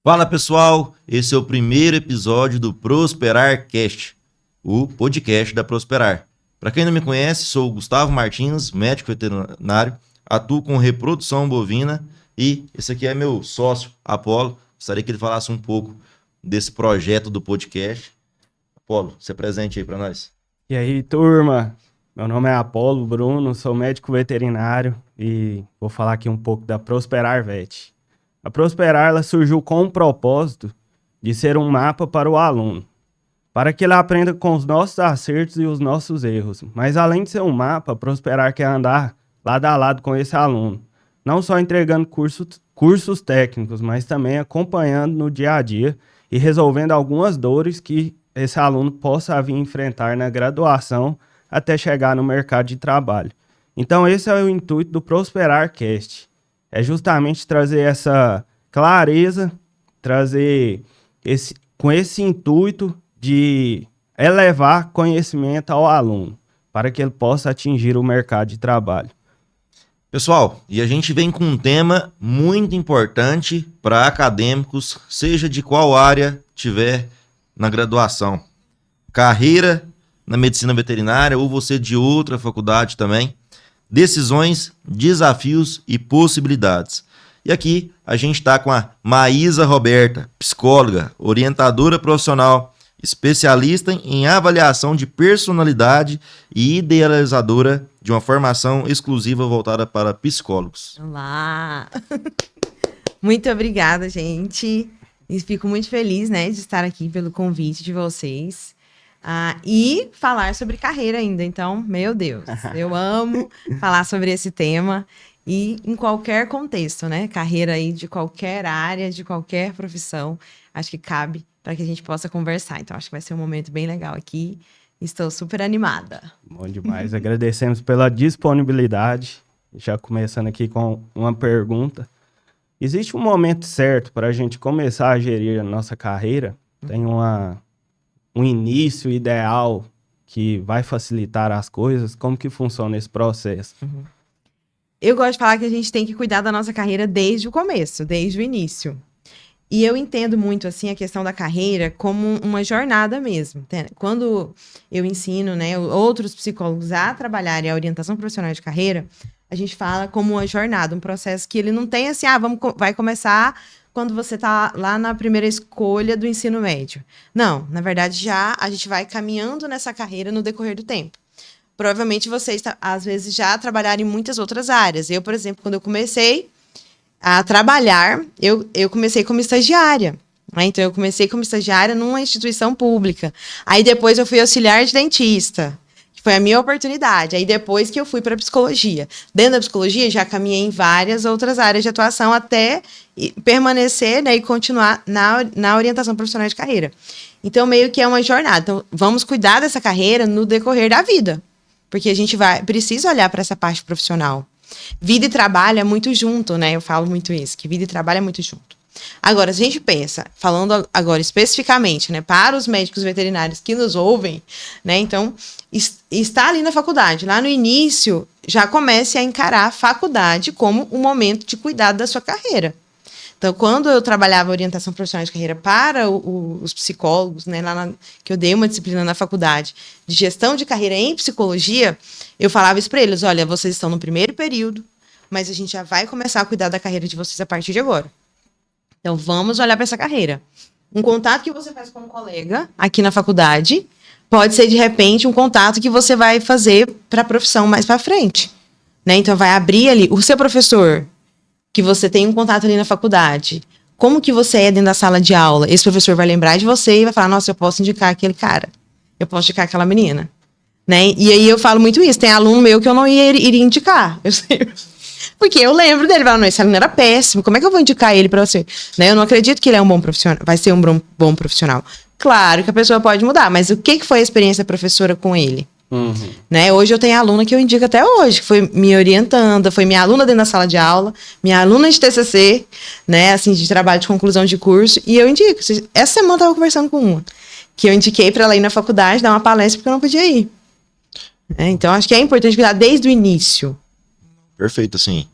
Fala pessoal, esse é o primeiro episódio do Prosperar Cast, o podcast da Prosperar. Para quem não me conhece, sou o Gustavo Martins, médico veterinário, atuo com reprodução bovina e esse aqui é meu sócio, Apolo. Gostaria que ele falasse um pouco desse projeto do podcast. Apolo, se apresente aí para nós. E aí, turma? Meu nome é Apolo Bruno, sou médico veterinário e vou falar aqui um pouco da Prosperar Vet. A Prosperar ela surgiu com o propósito de ser um mapa para o aluno, para que ele aprenda com os nossos acertos e os nossos erros. Mas além de ser um mapa, a Prosperar quer andar lado a lado com esse aluno, não só entregando cursos técnicos, mas também acompanhando no dia a dia e resolvendo algumas dores que esse aluno possa vir enfrentar na graduação até chegar no mercado de trabalho. Então esse é o intuito do Prosperar Cast. É justamente trazer essa clareza, com esse intuito de elevar conhecimento ao aluno, para que ele possa atingir o mercado de trabalho. Pessoal, e a gente vem com um tema muito importante para acadêmicos, seja de qual área tiver na graduação. Carreira na medicina veterinária ou você de outra faculdade também. Decisões, desafios e possibilidades. E aqui a gente está com a Maísa Roberta, psicóloga, orientadora profissional, especialista em avaliação de personalidade e idealizadora de uma formação exclusiva voltada para psicólogos. Olá! Muito obrigada, gente. E fico muito feliz, né, de estar aqui pelo convite de vocês. E falar sobre carreira ainda. Então, meu Deus, eu amo falar sobre esse tema e em qualquer contexto, né? Carreira aí de qualquer área, de qualquer profissão, acho que cabe para que a gente possa conversar. Então, acho que vai ser um momento bem legal aqui. Estou super animada. Bom demais. Agradecemos pela disponibilidade. Já começando aqui com uma pergunta. Existe um momento certo para a gente começar a gerir a nossa carreira? Tem um início ideal que vai facilitar as coisas? Como que funciona esse processo? Eu gosto de falar que a gente tem que cuidar da nossa carreira desde o começo, desde o início. E eu entendo muito, assim, a questão da carreira como uma jornada mesmo. Quando eu ensino, né, outros psicólogos a trabalharem a orientação profissional de carreira, a gente fala como uma jornada, um processo que ele não tem assim, vai começar quando você está lá na primeira escolha do ensino médio. Não, na verdade, a gente vai caminhando nessa carreira no decorrer do tempo. Provavelmente vocês, às vezes, já trabalharam em muitas outras áreas. Eu, por exemplo, quando eu comecei a trabalhar, eu comecei como estagiária. Né? Então, eu comecei como estagiária numa instituição pública. Aí, depois, eu fui auxiliar de dentista. Foi a minha oportunidade. Aí, depois que eu fui para a psicologia. Dentro da psicologia, já caminhei em várias outras áreas de atuação até permanecer, né, e continuar na orientação profissional de carreira. Então, meio que é uma jornada. Então, vamos cuidar dessa carreira no decorrer da vida. Porque a gente precisa olhar para essa parte profissional. Vida e trabalho é muito junto, né? Eu falo muito isso, que vida e trabalho é muito junto. Agora, se a gente pensa, falando agora especificamente, né, para os médicos veterinários que nos ouvem, né, então, está ali na faculdade, lá no início, já comece a encarar a faculdade como um momento de cuidado da sua carreira. Então, quando eu trabalhava orientação profissional de carreira para os psicólogos, né, que eu dei uma disciplina na faculdade de gestão de carreira em psicologia, eu falava isso para eles: olha, vocês estão no primeiro período, mas a gente já vai começar a cuidar da carreira de vocês a partir de agora. Então, vamos olhar para essa carreira. Um contato que você faz com um colega aqui na faculdade pode ser, de repente, um contato que você vai fazer para a profissão mais para frente. Né? Então, vai abrir ali o seu professor, que você tem um contato ali na faculdade. Como que você é dentro da sala de aula? Esse professor vai lembrar de você e vai falar: nossa, eu posso indicar aquele cara. Eu posso indicar aquela menina. Né? E aí eu falo muito isso. Tem aluno meu que eu não iria indicar. Eu sei. Porque eu lembro dele, não, esse aluno era péssimo, como é que eu vou indicar ele para você? Né? Eu não acredito que ele é um bom profissional, vai ser um bom profissional. Claro que a pessoa pode mudar, mas o que foi a experiência da professora com ele? Né? Hoje eu tenho aluna que eu indico até hoje, que foi me orientando, foi minha aluna dentro da sala de aula, minha aluna de TCC, né, assim, de trabalho de conclusão de curso, e eu indico. Essa semana eu estava conversando com uma, que eu indiquei para ela ir na faculdade, dar uma palestra, porque eu não podia ir. Então, acho que é importante cuidar desde o início. Perfeito, assim.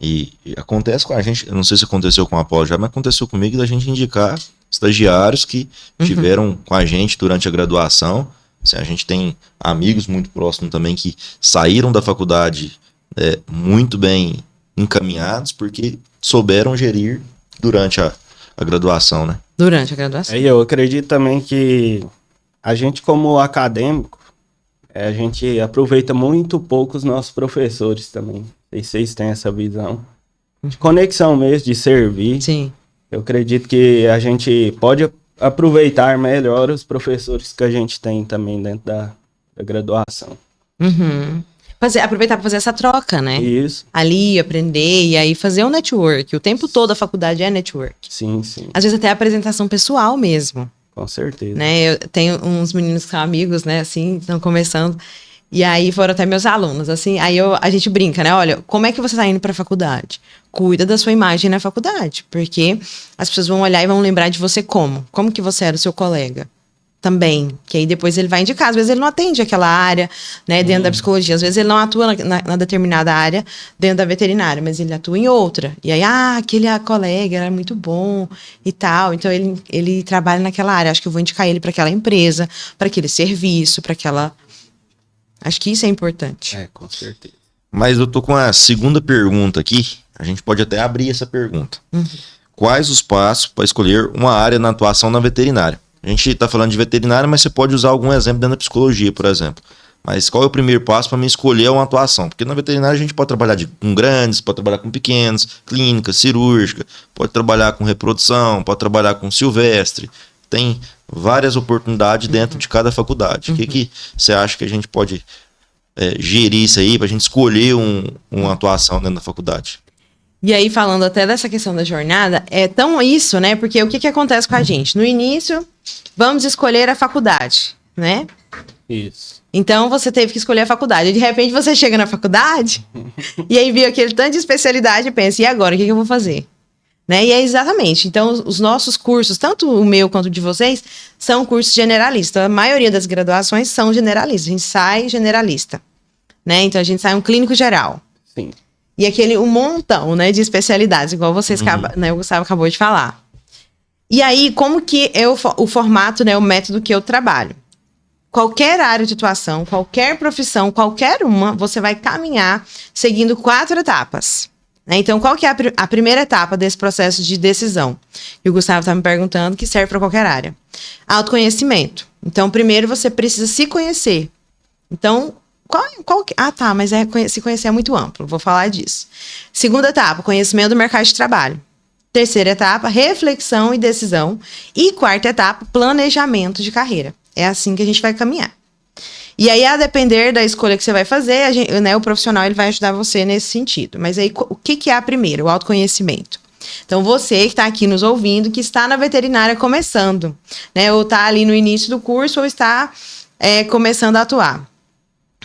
E acontece com a gente, eu não sei se aconteceu com a Apolo já, mas aconteceu comigo da gente indicar estagiários que tiveram com a gente durante a graduação. Assim, a gente tem amigos muito próximos também que saíram da faculdade muito bem encaminhados porque souberam gerir durante a graduação, né? Durante a graduação. Aí eu acredito também que a gente, como acadêmico, a gente aproveita muito pouco os nossos professores também. Não sei se vocês têm essa visão. De conexão mesmo, de servir. Sim. Eu acredito que a gente pode aproveitar melhor os professores que a gente tem também dentro da graduação. Uhum. Aproveitar para fazer essa troca, né? Isso. Ali, aprender e aí fazer um network. O tempo todo a faculdade é network. Sim, sim. Às vezes até a apresentação pessoal mesmo. Com certeza. Né? Eu tenho uns meninos que são amigos, né? Assim, estão começando. E aí foram até meus alunos, assim. Aí a gente brinca, né? Olha, como é que você está indo para a faculdade? Cuida da sua imagem na faculdade. Porque as pessoas vão olhar e vão lembrar de você como. Como que você era o seu colega. Também, que aí depois ele vai indicar. Às vezes ele não atende aquela área, né, dentro da psicologia. Às vezes ele não atua na determinada área dentro da veterinária, mas ele atua em outra. E aí, aquele colega era muito bom e tal. Então ele trabalha naquela área. Acho que eu vou indicar ele para aquela empresa, para aquele serviço, para aquela... Acho que isso é importante. Com certeza. Mas eu tô com a segunda pergunta aqui. A gente pode até abrir essa pergunta. Quais os passos para escolher uma área na atuação na veterinária? A gente está falando de veterinária, mas você pode usar algum exemplo dentro da psicologia, por exemplo. Mas qual é o primeiro passo para me escolher uma atuação? Porque na veterinária a gente pode trabalhar com grandes, pode trabalhar com pequenos, clínica, cirúrgica, pode trabalhar com reprodução, pode trabalhar com silvestre. Tem várias oportunidades dentro de cada faculdade. O que você acha que a gente pode gerir isso aí para a gente escolher uma atuação dentro da faculdade? E aí, falando até dessa questão da jornada, é tão isso, né? Porque o que acontece com a gente? No início, vamos escolher a faculdade, né? Isso. Então, você teve que escolher a faculdade. E, de repente, você chega na faculdade e aí viu aquele tanto de especialidade e pensa, e agora, o que eu vou fazer? Né? E é exatamente. Então, os nossos cursos, tanto o meu quanto o de vocês, são cursos generalistas. A maioria das graduações são generalistas. A gente sai generalista, né? Então, a gente sai um clínico geral. Sim. E um montão, né, de especialidades, igual vocês, né, o Gustavo acabou de falar. E aí, como que é o formato, né, o método que eu trabalho? Qualquer área de atuação, qualquer profissão, qualquer uma, você vai caminhar seguindo 4 etapas. Né? Então, qual que é a primeira etapa desse processo de decisão? E o Gustavo está me perguntando, que serve para qualquer área. Autoconhecimento. Então, primeiro você precisa se conhecer. Então, mas se conhecer é muito amplo, vou falar disso. Segunda etapa, conhecimento do mercado de trabalho. Terceira etapa, reflexão e decisão. E quarta etapa, planejamento de carreira. É assim que a gente vai caminhar. E aí, a depender da escolha que você vai fazer, né, o profissional ele vai ajudar você nesse sentido. Mas aí, o que é a primeira? O autoconhecimento. Então, você que está aqui nos ouvindo, que está na veterinária começando, né, ou está ali no início do curso, ou está começando a atuar.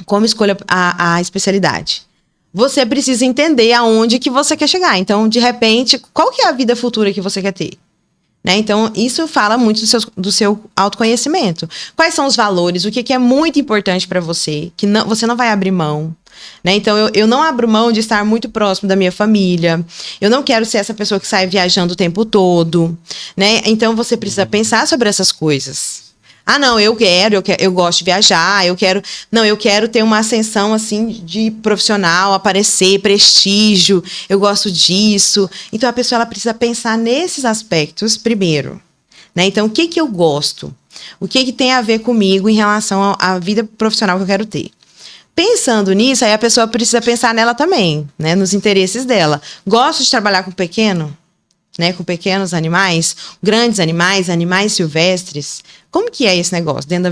Como escolha a especialidade? Você precisa entender aonde que você quer chegar. Então, de repente, qual que é a vida futura que você quer ter? Né? Então, isso fala muito do seu autoconhecimento. Quais são os valores? O que é muito importante para você? Que você não vai abrir mão. Né? Então, eu não abro mão de estar muito próximo da minha família. Eu não quero ser essa pessoa que sai viajando o tempo todo. Né? Então, você precisa pensar sobre essas coisas. Não, eu gosto de viajar, eu quero ter uma ascensão, assim, de profissional, aparecer, prestígio, eu gosto disso. Então, a pessoa, ela precisa pensar nesses aspectos primeiro, né? Então, o que eu gosto? O que tem a ver comigo em relação à vida profissional que eu quero ter? Pensando nisso, aí a pessoa precisa pensar nela também, né? Nos interesses dela. Gosto de trabalhar com pequeno? Né, com pequenos animais, grandes animais, animais silvestres. Como que é esse negócio dentro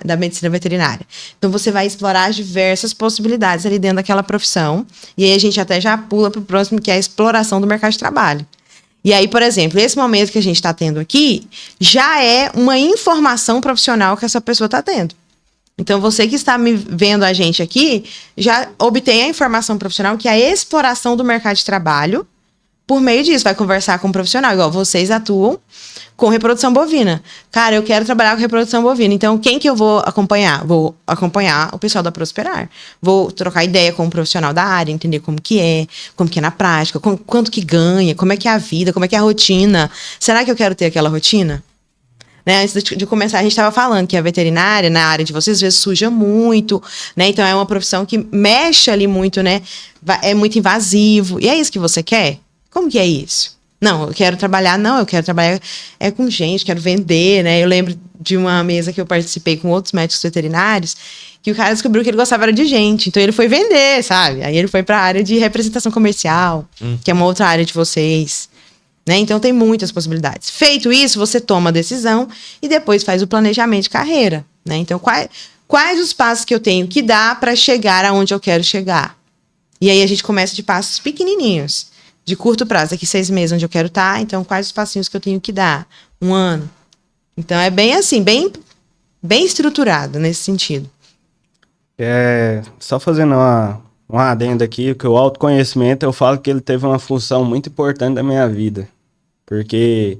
da medicina veterinária? Então, você vai explorar diversas possibilidades ali dentro daquela profissão. E aí, a gente até já pula para o próximo, que é a exploração do mercado de trabalho. E aí, por exemplo, esse momento que a gente está tendo aqui, já é uma informação profissional que essa pessoa está tendo. Então, você que está me vendo a gente aqui, já obtém a informação profissional, que é a exploração do mercado de trabalho, por meio disso, vai conversar com um profissional, igual vocês atuam com reprodução bovina. Cara, eu quero trabalhar com reprodução bovina, então quem que eu vou acompanhar? Vou acompanhar o pessoal da Prosperar. Vou trocar ideia com um profissional da área, entender como que é na prática, quanto que ganha, como é que é a vida, como é que é a rotina. Será que eu quero ter aquela rotina? Né, antes de começar, a gente estava falando que a veterinária, na área de vocês, às vezes suja muito, né? Então, é uma profissão que mexe ali muito, né? É muito invasivo. E é isso que você quer? Como que é isso? Não, eu quero trabalhar com gente, quero vender, né? Eu lembro de uma mesa que eu participei com outros médicos veterinários, que o cara descobriu que ele gostava era de gente. Então, ele foi vender, sabe? Aí ele foi para a área de representação comercial, que é uma outra área de vocês. Né? Então, tem muitas possibilidades. Feito isso, você toma a decisão e depois faz o planejamento de carreira. Né? Então, quais os passos que eu tenho que dar para chegar aonde eu quero chegar? E aí, a gente começa de passos pequenininhos, de curto prazo. Daqui 6 meses onde eu quero estar, então, quais os passinhos que eu tenho que dar? 1 ano. Então, é bem assim, bem estruturado nesse sentido. Só fazendo um adendo aqui, que o autoconhecimento, eu falo que ele teve uma função muito importante da minha vida. Porque,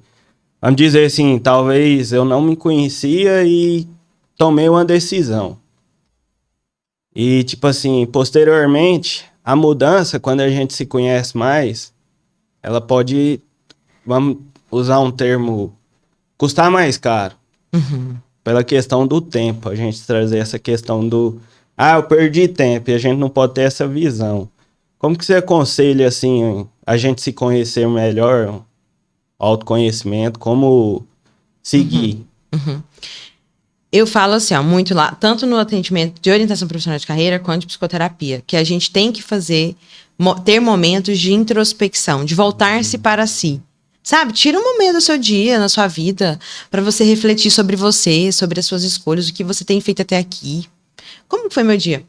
vamos dizer assim, talvez eu não me conhecia e tomei uma decisão. E, tipo assim, posteriormente, a mudança, quando a gente se conhece mais, ela pode, vamos usar um termo, custar mais caro. Pela questão do tempo, a gente trazer essa questão do, eu perdi tempo, e a gente não pode ter essa visão. Como que você aconselha, assim, a gente se conhecer melhor, autoconhecimento, como seguir? Eu falo assim, muito lá, tanto no atendimento de orientação profissional de carreira, quanto de psicoterapia, que a gente tem que ter momentos de introspecção, de voltar-se para si. Sabe? Tira um momento do seu dia, na sua vida, para você refletir sobre você, sobre as suas escolhas, o que você tem feito até aqui. Como foi meu dia?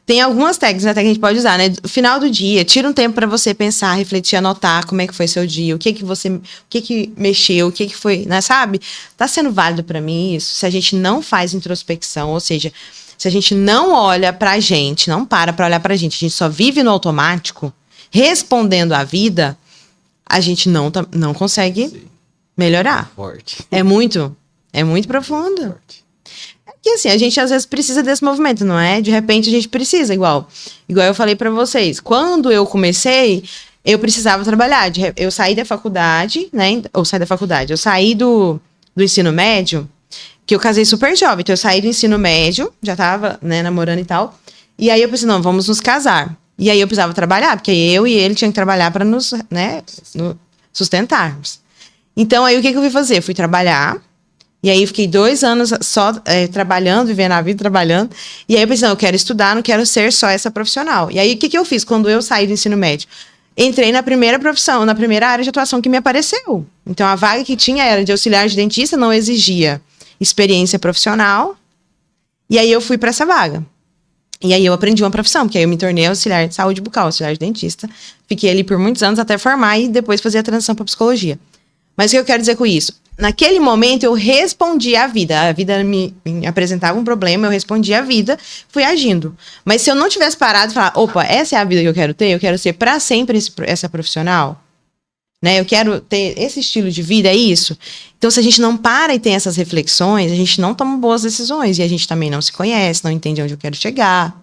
Tem algumas técnicas até que a gente pode usar, né? No final do dia, tira um tempo para você pensar, refletir, anotar como é que foi seu dia, o que que mexeu, o que foi, né? Sabe? Tá sendo válido para mim isso? Se a gente não faz introspecção, ou seja, se a gente não olha pra gente, não para olhar pra gente, a gente só vive no automático, respondendo à vida, a gente não consegue melhorar. Forte. É muito profundo. Forte. Que assim, a gente às vezes precisa desse movimento, não é? De repente a gente precisa, igual eu falei pra vocês. Quando eu comecei, eu precisava trabalhar. Eu saí da faculdade, né? Eu saí do ensino médio, que eu casei super jovem. Então eu saí do ensino médio, já tava, né, namorando e tal. E aí eu pensei, não, vamos nos casar. E aí eu precisava trabalhar, porque eu e ele tinham que trabalhar pra nos, né, sustentarmos. Então aí o que eu fui fazer? Eu fui trabalhar. E aí, eu fiquei 2 anos só trabalhando, vivendo a vida, trabalhando. E aí, eu pensei, não, eu quero estudar, não quero ser só essa profissional. E aí, o que eu fiz quando eu saí do ensino médio? Entrei na primeira profissão, na primeira área de atuação que me apareceu. Então, a vaga que tinha era de auxiliar de dentista, não exigia experiência profissional. E aí, eu fui para essa vaga. E aí, eu aprendi uma profissão, porque aí eu me tornei auxiliar de saúde bucal, auxiliar de dentista. Fiquei ali por muitos anos até formar e depois fazer a transição para psicologia. Mas o que eu quero dizer com isso? Naquele momento, eu respondi à vida. A vida me apresentava um problema, eu respondi à vida, fui agindo. Mas se eu não tivesse parado e falar, opa, essa é a vida que eu quero ter, eu quero ser para sempre essa profissional, né? Eu quero ter esse estilo de vida, é isso? Então, se a gente não para e tem essas reflexões, a gente não toma boas decisões. E a gente também não se conhece, não entende onde eu quero chegar,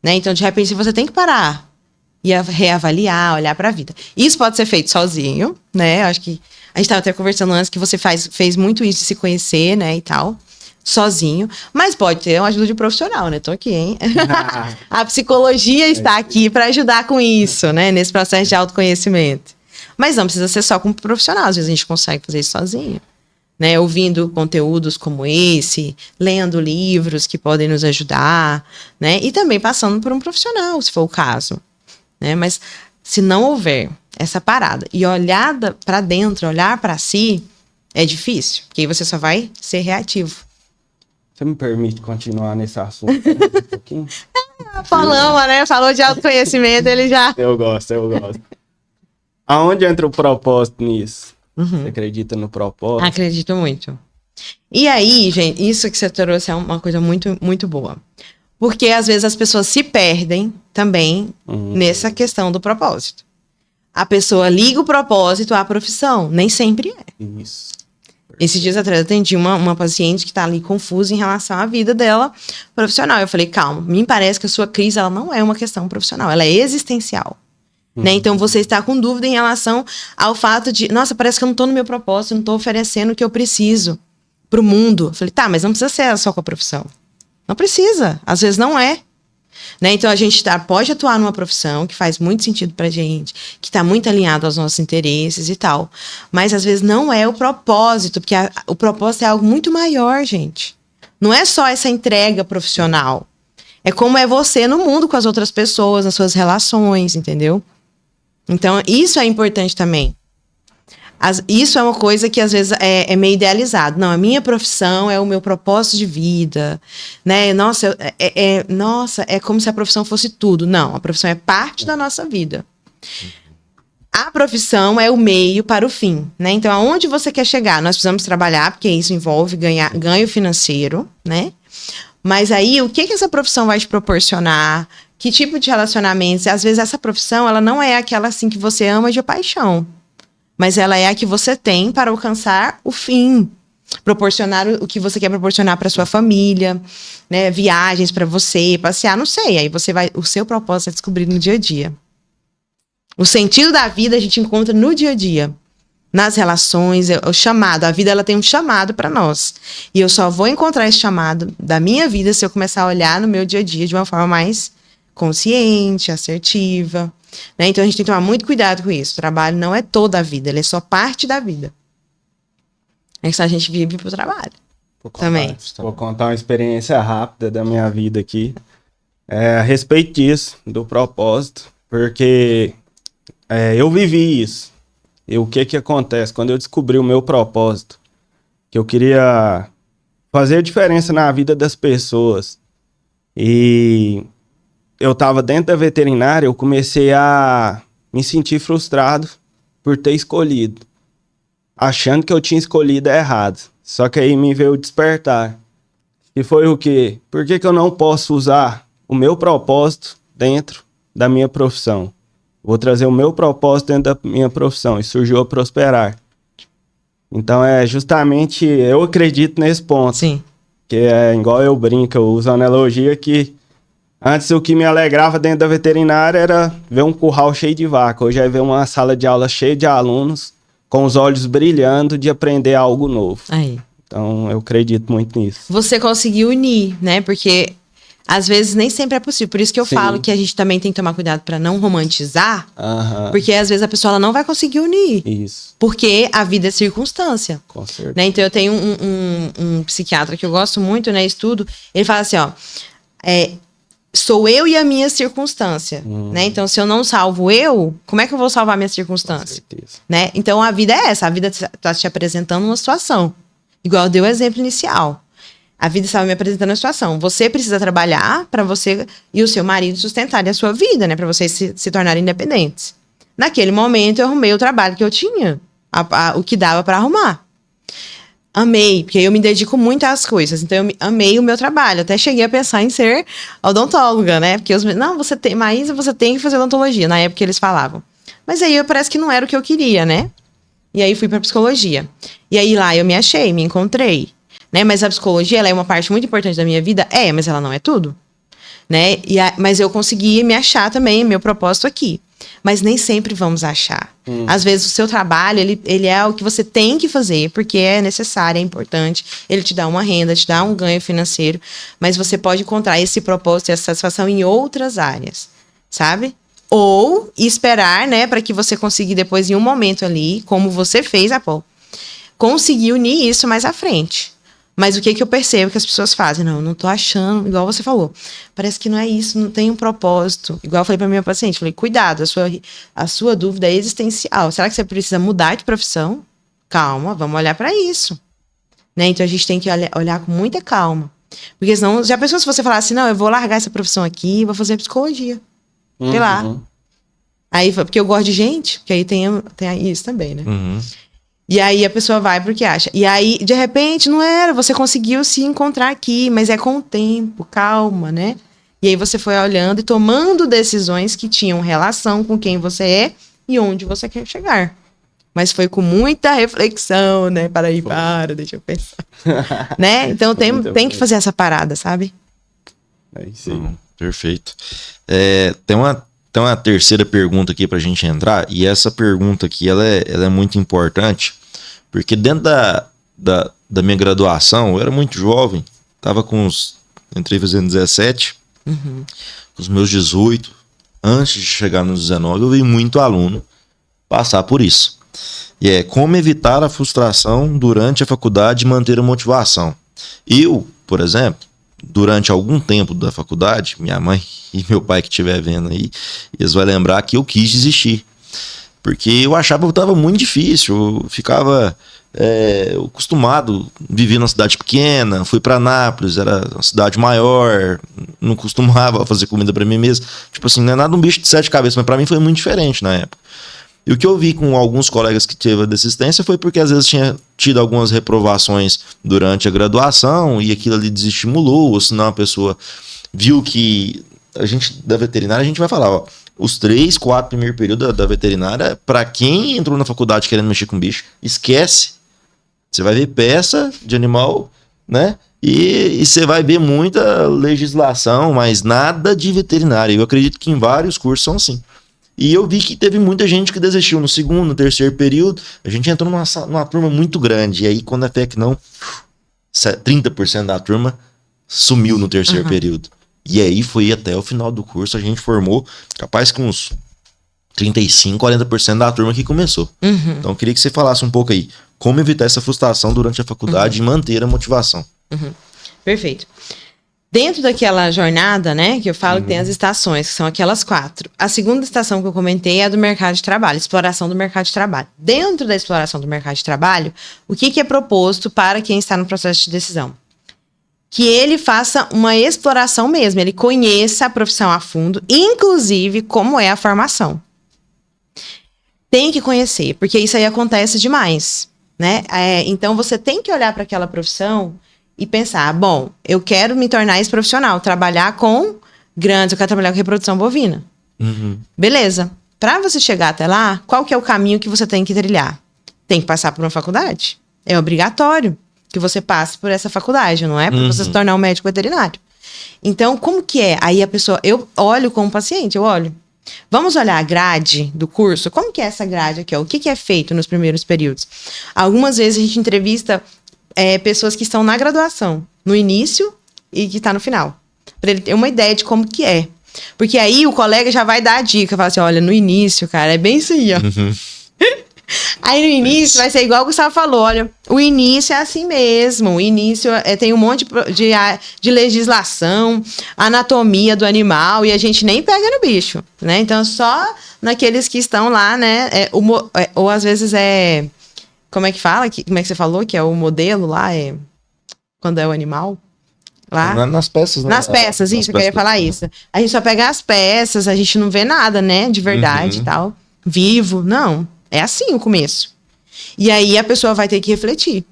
né? Então, de repente, você tem que parar e reavaliar, olhar para a vida. Isso pode ser feito sozinho, né? Eu acho que a gente estava até conversando antes que você fez muito isso de se conhecer, né, e tal, sozinho. Mas pode ter uma ajuda de profissional, né? Tô aqui, hein? A psicologia está aqui para ajudar com isso, né? Nesse processo de autoconhecimento. Mas não precisa ser só com profissional. Às vezes a gente consegue fazer isso sozinho, né? Ouvindo conteúdos como esse, lendo livros que podem nos ajudar, né? E também passando por um profissional, se for o caso, né? Mas se não houver essa parada e olhada para dentro, olhar para si, é difícil, porque aí você só vai ser reativo. Você me permite continuar nesse assunto um pouquinho? Falamos, né? Falou de autoconhecimento, ele já... Eu gosto. Aonde entra o propósito nisso? Você acredita no propósito? Acredito muito. E aí, gente, isso que você trouxe é uma coisa muito, muito boa. Porque às vezes as pessoas se perdem também nessa questão do propósito. a pessoa liga o propósito à profissão. Nem sempre é. Isso. Esses dias atrás eu atendi uma paciente que tá ali confusa em relação à vida dela profissional. Eu falei, calma, me parece que a sua crise ela não é uma questão profissional, ela é existencial. Né? Então você está com dúvida em relação ao fato de, nossa, parece que eu não tô no meu propósito, eu não tô oferecendo o que eu preciso pro mundo. Eu falei, tá, mas não precisa ser só com a profissão. Não precisa, às vezes não é. Né? Então a gente pode atuar numa profissão que faz muito sentido pra gente, que tá muito alinhado aos nossos interesses e tal, mas às vezes não é o propósito, porque o propósito é algo muito maior, gente. Não é só essa entrega profissional, é como é você no mundo com as outras pessoas, nas suas relações, entendeu? Então isso é importante também. Isso é uma coisa que às vezes é meio idealizado. Não, a minha profissão é o meu propósito de vida, né? Nossa, é como se a profissão fosse tudo. Não, a profissão é parte da nossa vida. A profissão é o meio para o fim, né? Então, aonde você quer chegar? Nós precisamos trabalhar, porque isso envolve ganho financeiro, né? Mas aí, o que essa profissão vai te proporcionar? Que tipo de relacionamentos? Às vezes, essa profissão, ela não é aquela assim que você ama de paixão. Mas ela é a que você tem para alcançar o fim. Proporcionar o que você quer proporcionar para sua família, né? Viagens para você, passear, não sei. Aí o seu propósito é descobrir no dia a dia. O sentido da vida a gente encontra no dia a dia. Nas relações, o chamado. A vida ela tem um chamado para nós. E eu só vou encontrar esse chamado da minha vida se eu começar a olhar no meu dia a dia de uma forma mais consciente, assertiva. Né? Então a gente tem que tomar muito cuidado com isso. O trabalho não é toda a vida, ele é só parte da vida. É que a gente vive pro trabalho. Também. Vou contar uma experiência rápida da minha vida aqui. A respeito disso, do propósito. Porque eu vivi isso. E o que acontece? Quando eu descobri o meu propósito, que eu queria fazer diferença na vida das pessoas. E eu estava dentro da veterinária, eu comecei a me sentir frustrado por ter escolhido. Achando que eu tinha escolhido errado. Só que aí me veio o despertar. E foi o quê? Por que eu não posso usar o meu propósito dentro da minha profissão? Vou trazer o meu propósito dentro da minha profissão. E surgiu a Prosperar. Então justamente, eu acredito nesse ponto. Sim. Que é igual eu brinco, eu uso a analogia que antes, o que me alegrava dentro da veterinária era ver um curral cheio de vaca. Hoje é ver uma sala de aula cheia de alunos com os olhos brilhando de aprender algo novo. Aí. Então, eu acredito muito nisso. Você conseguiu unir, né? Porque às vezes nem sempre é possível. Por isso que eu falo que a gente também tem que tomar cuidado para não romantizar. Porque às vezes a pessoa ela não vai conseguir unir. Isso. Porque a vida é circunstância. Com certeza. Né? Então, eu tenho um psiquiatra que eu gosto muito, né? Estudo. Ele fala assim, ó... sou eu e a minha circunstância, né? Então, se eu não salvo eu, como é que eu vou salvar a minha circunstância? Com certeza. Né? Então, a vida é essa. A vida está te apresentando uma situação. Igual eu dei o exemplo inicial. A vida estava me apresentando uma situação. Você precisa trabalhar para você e o seu marido sustentarem a sua vida, né? Para vocês se tornarem independentes. Naquele momento, eu arrumei o trabalho que eu tinha. O que dava para arrumar. Amei, porque eu me dedico muito às coisas. Então, eu amei o meu trabalho. Até cheguei a pensar em ser odontóloga, né? Porque Maísa, você tem que fazer odontologia. Na época, eles falavam. Mas aí, parece que não era o que eu queria, né? E aí, fui pra psicologia. E aí, lá, eu me achei, me encontrei. Né? Mas a psicologia, ela é uma parte muito importante da minha vida? Mas ela não é tudo. Né? Mas eu consegui me achar também, meu propósito aqui. Mas nem sempre vamos achar. Às vezes o seu trabalho, ele é o que você tem que fazer, porque é necessário, é importante. Ele te dá uma renda, te dá um ganho financeiro. Mas você pode encontrar esse propósito e essa satisfação em outras áreas, sabe? Ou esperar, né, para que você consiga depois, em um momento ali, como você fez, Apolo, conseguir unir isso mais à frente. Mas o que eu percebo que as pessoas fazem? Não tô achando, igual você falou. Parece que não é isso, não tem um propósito. Igual eu falei pra minha paciente, falei, cuidado, a sua dúvida é existencial. Será que você precisa mudar de profissão? Calma, vamos olhar pra isso. Né? Então a gente tem que olhar com muita calma. Porque senão, já pensou se você falar assim, não, eu vou largar essa profissão aqui e vou fazer psicologia. Sei lá. Aí, porque eu gosto de gente, porque aí tem isso também, né? E aí a pessoa vai porque acha. E aí, de repente, não era. Você conseguiu se encontrar aqui, mas é com o tempo, calma, né? E aí você foi olhando e tomando decisões que tinham relação com quem você é e onde você quer chegar. Mas foi com muita reflexão, né? Deixa eu pensar. Né? Então tem que fazer essa parada, sabe? É isso aí. Perfeito. Tem uma terceira pergunta aqui pra gente entrar, e essa pergunta aqui ela é muito importante, porque dentro da minha graduação, eu era muito jovem, tava entrei fazendo 17, com os meus 18, antes de chegar nos 19, eu vi muito aluno passar por isso. E como evitar a frustração durante a faculdade e manter a motivação. Eu, por exemplo, durante algum tempo da faculdade, minha mãe e meu pai que estiver vendo aí, eles vão lembrar que eu quis desistir. Porque eu achava que estava muito difícil, eu ficava acostumado, vivi numa cidade pequena, fui para Anápolis, era uma cidade maior, não costumava fazer comida para mim mesmo. Tipo assim, não é nada um bicho de 7 cabeças, mas para mim foi muito diferente na época. E o que eu vi com alguns colegas que teve a desistência foi porque às vezes tinha tido algumas reprovações durante a graduação e aquilo ali desestimulou, ou senão a pessoa viu que a gente da veterinária, a gente vai falar, ó, os 3, 4 primeiros períodos da veterinária, para quem entrou na faculdade querendo mexer com bicho, esquece. Você vai ver peça de animal, né? E você vai ver muita legislação, mas nada de veterinária. Eu acredito que em vários cursos são assim. E eu vi que teve muita gente que desistiu no segundo, no terceiro período. A gente entrou numa turma muito grande. E aí, quando é fé que não, 30% da turma sumiu no terceiro período. E aí foi até o final do curso, a gente formou, capaz que uns 35%, 40% da turma que começou. Então eu queria que você falasse um pouco aí, como evitar essa frustração durante a faculdade e manter a motivação. Perfeito. Dentro daquela jornada, né, que eu falo que tem as estações, que são aquelas 4. A segunda estação que eu comentei é a do mercado de trabalho, exploração do mercado de trabalho. Dentro da exploração do mercado de trabalho, o que é proposto para quem está no processo de decisão? Que ele faça uma exploração mesmo, ele conheça a profissão a fundo, inclusive como é a formação. Tem que conhecer, porque isso aí acontece demais, né? Então você tem que olhar para aquela profissão e pensar, bom, eu quero me tornar esse profissional, trabalhar com grandes, eu quero trabalhar com reprodução bovina. Beleza. Para você chegar até lá, qual que é o caminho que você tem que trilhar? Tem que passar por uma faculdade. É obrigatório que você passe por essa faculdade, não é? Para você se tornar um médico veterinário. Então, como que é? Aí a pessoa, eu olho como paciente, eu olho. Vamos olhar a grade do curso? Como que é essa grade aqui? Ó? O que é feito nos primeiros períodos? Algumas vezes a gente entrevista pessoas que estão na graduação, no início e que está no final. Para ele ter uma ideia de como que é. Porque aí o colega já vai dar a dica, fala assim, olha, no início, cara, é bem isso aí, ó. Aí no início vai ser igual o Gustavo falou, olha, o início é assim mesmo, o início tem um monte de legislação, anatomia do animal, e a gente nem pega no bicho, né? Então, só naqueles que estão lá, né, ou às vezes como é que fala? Como é que você falou? Que é o modelo lá, quando é o animal? Lá? Nas peças, né? Nas peças, isso, eu queria falar isso. A gente só pega as peças, a gente não vê nada, né, de verdade e tal. Vivo, não. É assim o começo. E aí a pessoa vai ter que refletir.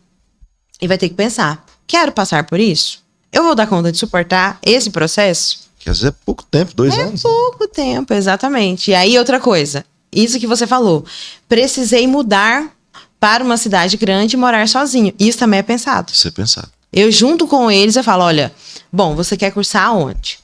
E vai ter que pensar, quero passar por isso? Eu vou dar conta de suportar esse processo? Que às vezes é pouco tempo, 2 anos. É pouco tempo, exatamente. E aí outra coisa, isso que você falou, precisei mudar para uma cidade grande e morar sozinho. Isso também é pensado. Isso é pensado. Eu junto com eles, eu falo, olha, bom, você quer cursar aonde?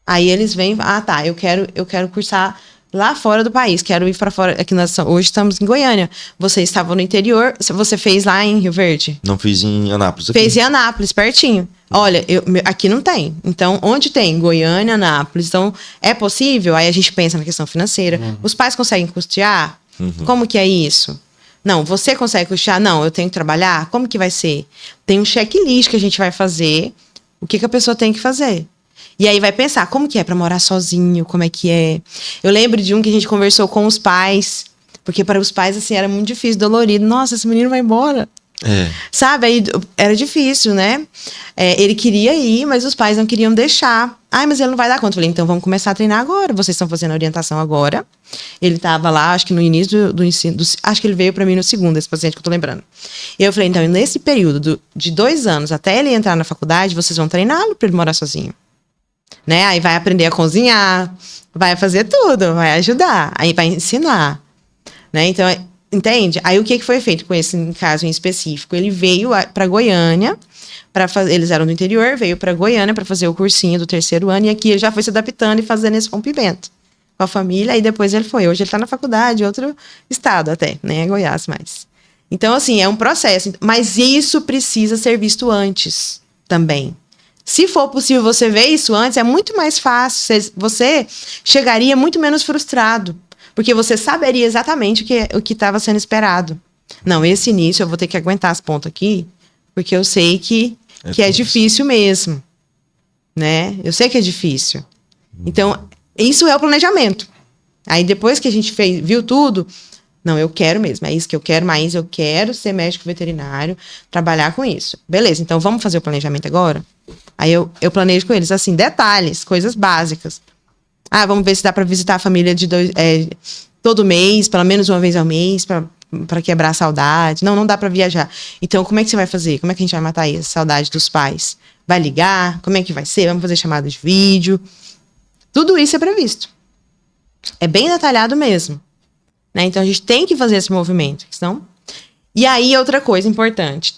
Aí eles vêm, tá, eu quero cursar lá fora do país, quero ir para fora, aqui hoje estamos em Goiânia. Você estava no interior, você fez lá em Rio Verde? Não fiz em Anápolis. Fez em Anápolis, pertinho. Olha, aqui não tem. Então, onde tem? Goiânia, Anápolis. Então, é possível? Aí a gente pensa na questão financeira. Os pais conseguem custear? Como que é isso? Não, você consegue custear? Não, eu tenho que trabalhar? Como que vai ser? Tem um checklist que a gente vai fazer. O que a pessoa tem que fazer? E aí vai pensar, como que é para morar sozinho? Como é que é? Eu lembro de um que a gente conversou com os pais. Porque para os pais, assim, era muito difícil, dolorido. Nossa, esse menino vai embora. Sabe? Aí era difícil, né? Ele queria ir, mas os pais não queriam deixar. Ai, mas ele não vai dar conta. Eu falei, então vamos começar a treinar agora. Vocês estão fazendo a orientação agora. Ele estava lá, acho que no início do ensino. Acho que ele veio para mim no segundo, esse paciente que eu tô lembrando. E eu falei, então, nesse período de 2 anos até ele entrar na faculdade, vocês vão treiná-lo para ele morar sozinho. Né? Aí vai aprender a cozinhar, vai fazer tudo, vai ajudar, aí vai ensinar. né? Então, entende? Aí o que foi feito com esse caso em específico? Ele veio para Goiânia, eles eram do interior, veio para Goiânia para fazer o cursinho do 3º ano, e aqui ele já foi se adaptando e fazendo esse rompimento com a família, e depois ele foi. Hoje ele está na faculdade, outro estado até, nem é Goiás mais. Então, assim, é um processo, mas isso precisa ser visto antes também. Se for possível você ver isso antes, é muito mais fácil, você chegaria muito menos frustrado, porque você saberia exatamente o que estava sendo esperado. Não, esse início eu vou ter que aguentar as pontas aqui, porque eu sei que é difícil mesmo, né? Eu sei que é difícil. Então, isso é o planejamento. Aí depois que a gente viu tudo, não, eu quero mesmo, é isso que eu quero, mas eu quero ser médico veterinário, trabalhar com isso. Beleza, então vamos fazer o planejamento agora? Aí eu planejo com eles, assim, detalhes, coisas básicas. Ah, vamos ver se dá para visitar a família todo mês, pelo menos uma vez ao mês, para quebrar a saudade. Não dá para viajar. Então, como é que você vai fazer? Como é que a gente vai matar aí a saudade dos pais? Vai ligar? Como é que vai ser? Vamos fazer chamada de vídeo? Tudo isso é previsto. É bem detalhado mesmo. Né? Então, a gente tem que fazer esse movimento. Senão... E aí, outra coisa importante.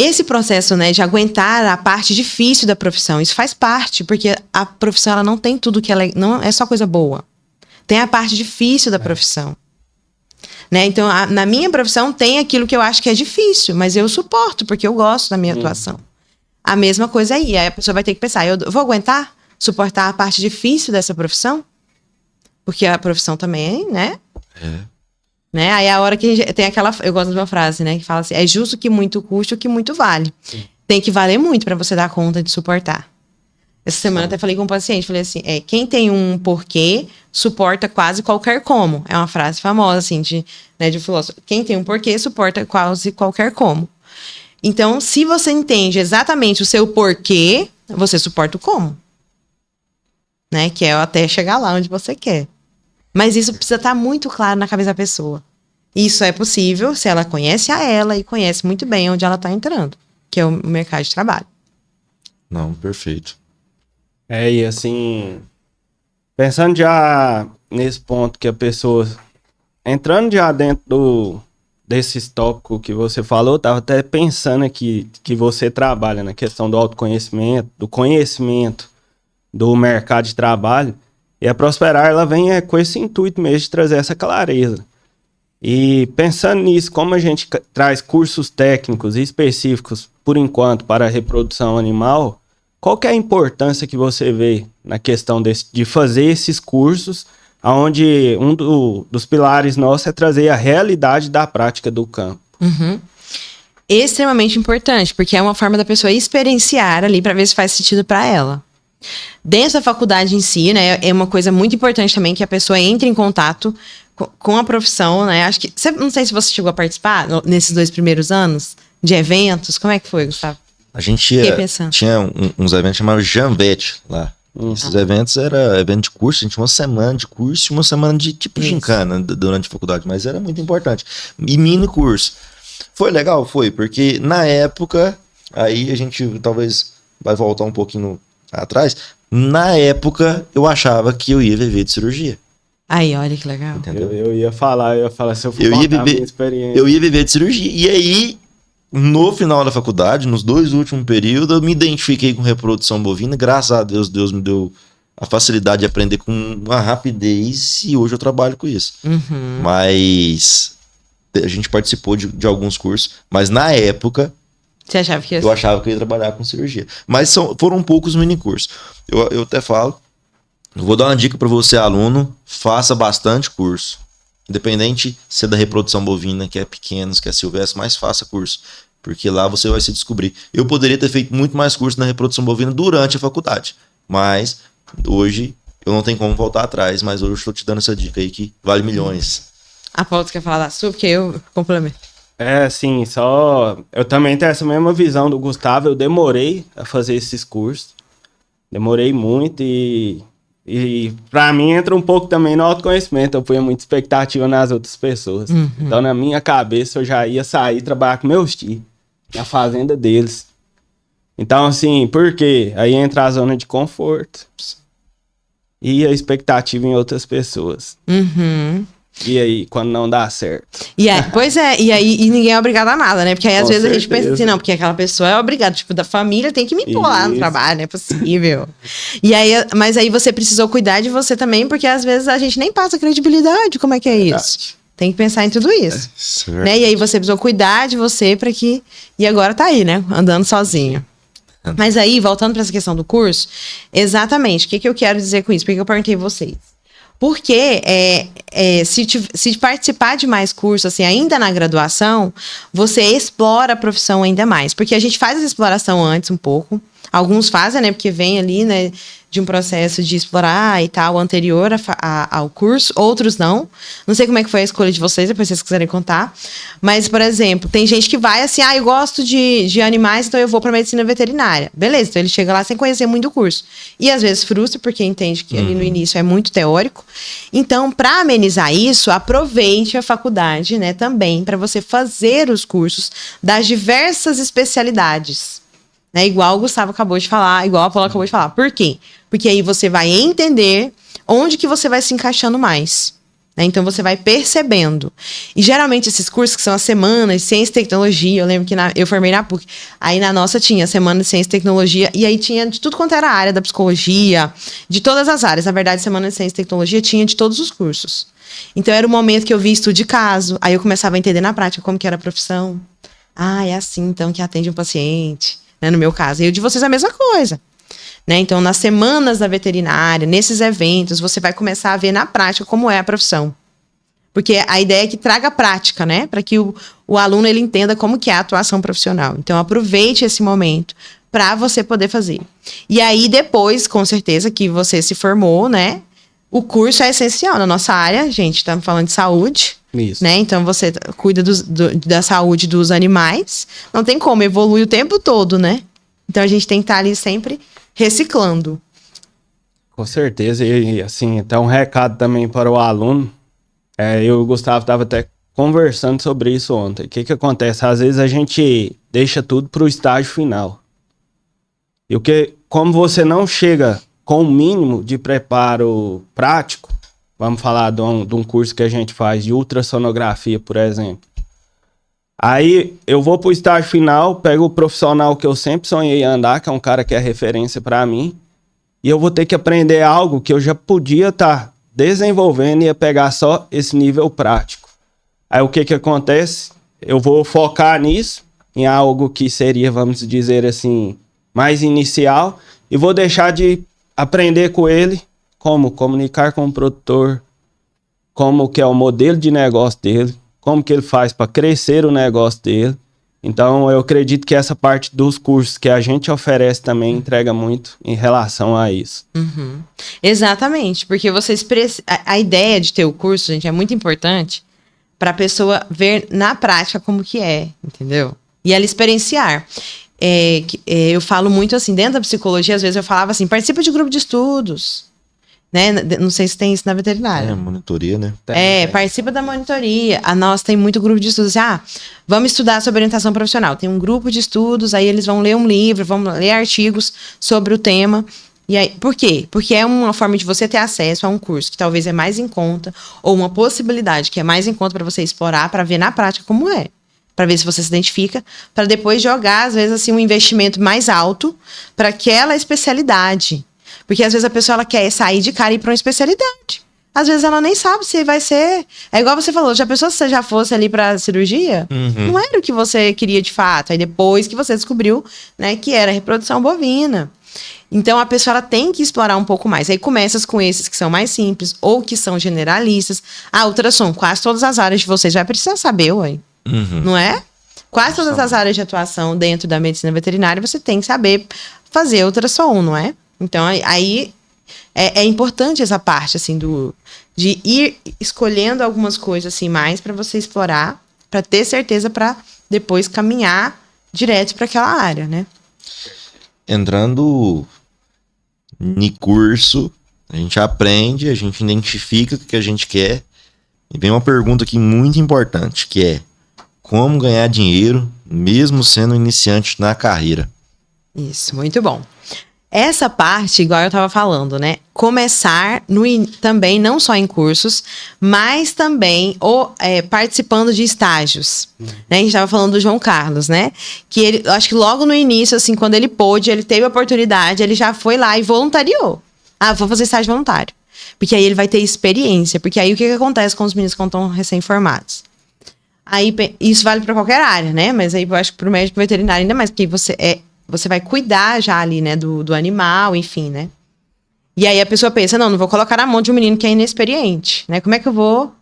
Esse processo, né, de aguentar a parte difícil da profissão, isso faz parte, porque a profissão ela não tem tudo que ela não é só coisa boa. Tem a parte difícil da profissão. Né? Então, na minha profissão tem aquilo que eu acho que é difícil, mas eu suporto, porque eu gosto da minha atuação. A mesma coisa aí a pessoa vai ter que pensar, eu vou aguentar suportar a parte difícil dessa profissão? Porque a profissão também, né? Né? Aí a hora que a gente tem aquela... Eu gosto de uma frase, né? Que fala assim, é justo que muito custe o que muito vale. Sim. Tem que valer muito para você dar conta de suportar. Essa semana até falei com um paciente, falei assim, quem tem um porquê, suporta quase qualquer como. É uma frase famosa, assim, de filósofo. Quem tem um porquê, suporta quase qualquer como. Então, se você entende exatamente o seu porquê, você suporta o como. Né? Que é até chegar lá onde você quer. Mas isso precisa estar muito claro na cabeça da pessoa. Isso é possível se ela conhece a ela e conhece muito bem onde ela está entrando, que é o mercado de trabalho. Não, perfeito. E assim, pensando já nesse ponto que a pessoa, entrando já dentro desses tópicos que você falou, eu tava até pensando aqui que você trabalha na questão do autoconhecimento, do conhecimento do mercado de trabalho, e a Prosperar, ela vem com esse intuito mesmo de trazer essa clareza. E pensando nisso, como a gente traz cursos técnicos e específicos, por enquanto, para a reprodução animal, qual que é a importância que você vê na questão de fazer esses cursos, onde dos pilares nossos é trazer a realidade da prática do campo? Extremamente importante, porque é uma forma da pessoa experienciar ali para ver se faz sentido para ela. Dentro da faculdade em si, né, é uma coisa muito importante também que a pessoa entre em contato com a profissão, né? Acho que, não sei se você chegou a participar nesses 2 primeiros anos de eventos. Como é que foi, Gustavo? A gente tinha uns eventos chamados Janvet lá. Esses eventos era evento de curso, a gente tinha uma semana de curso e uma semana de tipo gincana durante a faculdade, mas era muito importante. E mini curso. Foi legal? Foi, porque na época, aí a gente talvez vai voltar um pouquinho atrás, na época eu achava que eu ia viver de cirurgia. Aí, olha que legal. Entendeu? Eu ia falar se eu for contar a minha experiência. Eu ia viver de cirurgia. E aí, no final da faculdade, nos 2 últimos períodos, eu me identifiquei com reprodução bovina. Graças a Deus, Deus me deu a facilidade de aprender com uma rapidez e hoje eu trabalho com isso. Mas a gente participou de alguns cursos, mas na época... Você achava que eu achava que eu ia trabalhar com cirurgia. Mas foram poucos minicursos. Eu até falo, eu vou dar uma dica para você, aluno, faça bastante curso. Independente se é da reprodução bovina, que é pequeno, que é silvestre, mas faça curso. Porque lá você vai se descobrir. Eu poderia ter feito muito mais curso na reprodução bovina durante a faculdade. Mas hoje eu não tenho como voltar atrás, mas hoje eu estou te dando essa dica aí que vale milhões. A Paula quer falar da sua, porque eu complemento. Sim, eu também tenho essa mesma visão do Gustavo. Eu demorei a fazer esses cursos. Demorei muito e pra mim entra um pouco também no autoconhecimento. Eu punha muita expectativa nas outras pessoas. Então, na minha cabeça, eu já ia sair trabalhar com meus tios, na fazenda deles. Então, assim, por quê? Aí entra a zona de conforto e a expectativa em outras pessoas. E aí, quando não dá certo? Pois é, e aí ninguém é obrigado a nada, né? Porque aí às Com vezes a gente certeza. pensa assim, não, porque aquela pessoa é obrigada, tipo, da família tem que me impor lá no Isso. trabalho, não é possível. E aí, mas aí você precisou cuidar de você também, porque às vezes a gente nem passa credibilidade, como é que é isso? Tem que pensar em tudo isso. Certo. Né? E aí você precisou cuidar de você para que... E agora tá aí, né? Andando sozinho. Mas aí, voltando para essa questão do curso, exatamente, o que eu quero dizer com isso? Por que eu perguntei vocês? Porque se participar de mais cursos, assim, ainda na graduação, você explora a profissão ainda mais. Porque a gente faz essa exploração antes um pouco. Alguns fazem, né? Porque vem ali, né? De um processo de explorar e tal, anterior ao curso. Outros não. Não sei como é que foi a escolha de vocês, depois vocês quiserem contar. Mas, por exemplo, tem gente que vai assim, eu gosto de animais, então eu vou para medicina veterinária. Beleza, então ele chega lá sem conhecer muito o curso. E às vezes frustra, porque entende que ali no início é muito teórico. Então, para amenizar isso, aproveite a faculdade, né, também, para você fazer os cursos das diversas especialidades. Né, igual o Gustavo acabou de falar, igual a Paula acabou de falar. Por quê? Porque aí você vai entender onde que você vai se encaixando mais. Né? Então, você vai percebendo. E, geralmente, esses cursos que são as semanas de ciência e tecnologia, eu lembro que eu formei na PUC, aí na nossa tinha semana de ciência e tecnologia, e aí tinha de tudo quanto era a área da psicologia, de todas as áreas. Na verdade, semana de ciência e tecnologia tinha de todos os cursos. Então, era o momento que eu vi estudo de caso, aí eu começava a entender na prática como que era a profissão. É assim, então, que atende um paciente. Né, no meu caso. E o de vocês é a mesma coisa. Né? Então, nas semanas da veterinária, nesses eventos, você vai começar a ver na prática como é a profissão. Porque a ideia é que traga prática, né? Para que o aluno ele entenda como que é a atuação profissional. Então, aproveite esse momento para você poder fazer. E aí, depois, com certeza, que você se formou, né? O curso é essencial na nossa área, gente. Estamos falando de saúde. Isso. Né? Então, você cuida da saúde dos animais. Não tem como, evolui o tempo todo, né? Então, a gente tem que estar ali sempre reciclando. Com certeza. E, assim, então, um recado também para o aluno. Eu e o Gustavo estava até conversando sobre isso ontem. O que acontece? Às vezes, a gente deixa tudo para o estágio final. E como você não chega com o mínimo de preparo prático, vamos falar de um curso que a gente faz de ultrassonografia, por exemplo. Aí eu vou pro estágio final, pego o profissional que eu sempre sonhei andar, que é um cara que é referência para mim, e eu vou ter que aprender algo que eu já podia estar desenvolvendo e ia pegar só esse nível prático. Aí o que acontece? Eu vou focar nisso, em algo que seria, vamos dizer assim, mais inicial, e vou deixar de aprender com ele como comunicar com o produtor, como que é o modelo de negócio dele, como que ele faz para crescer o negócio dele. Então, eu acredito que essa parte dos cursos que a gente oferece também entrega muito em relação a isso. Uhum. Exatamente, porque a ideia de ter o curso, gente, é muito importante para a pessoa ver na prática como que é, entendeu? E ela experienciar. Eu falo muito assim, dentro da psicologia, às vezes eu falava assim, participa de grupo de estudos, né? Não sei se tem isso na veterinária. Monitoria, né? Participa da monitoria. A nossa tem muito grupo de estudos. Vamos estudar sobre orientação profissional. Tem um grupo de estudos, aí eles vão ler um livro, vão ler artigos sobre o tema. E aí, por quê? Porque é uma forma de você ter acesso a um curso que talvez é mais em conta, ou uma possibilidade que é mais em conta para você explorar, para ver na prática como é. Para ver se você se identifica, para depois jogar, às vezes, assim, um investimento mais alto para aquela especialidade. Porque às vezes a pessoa ela quer sair de cara e ir para uma especialidade. Às vezes ela nem sabe se vai ser... É igual você falou, já pensou se você já fosse ali para cirurgia? Não era o que você queria de fato. Aí depois que você descobriu, né, que era reprodução bovina. Então a pessoa ela tem que explorar um pouco mais. Aí começa com esses que são mais simples ou que são generalistas. Ultrassom, quase todas as áreas de vocês vai precisar saber, ué. Não é? Quase todas as áreas de atuação dentro da medicina veterinária você tem que saber fazer ultrassom, não é? Então, aí é importante essa parte, assim, de ir escolhendo algumas coisas, assim, mais para você explorar, para ter certeza para depois caminhar direto para aquela área, né? Entrando no curso, a gente aprende, a gente identifica o que a gente quer. E vem uma pergunta aqui muito importante, que é: como ganhar dinheiro, mesmo sendo iniciante na carreira? Isso, muito bom. Essa parte, igual eu tava falando, né? Começar também, não só em cursos, mas também participando de estágios. Né? A gente tava falando do João Carlos, né? Que ele, eu acho que logo no início, assim, quando ele pôde, ele teve a oportunidade, ele já foi lá e voluntariou. Ah, vou fazer estágio voluntário. Porque aí ele vai ter experiência. Porque aí o que acontece com os meninos quando estão recém-formados? Aí, isso vale para qualquer área, né? Mas aí eu acho que pro médico veterinário ainda mais, porque você vai cuidar já ali, né, do animal, enfim, né? E aí a pessoa pensa, não vou colocar na mão de um menino que é inexperiente, né? Como é que eu vou?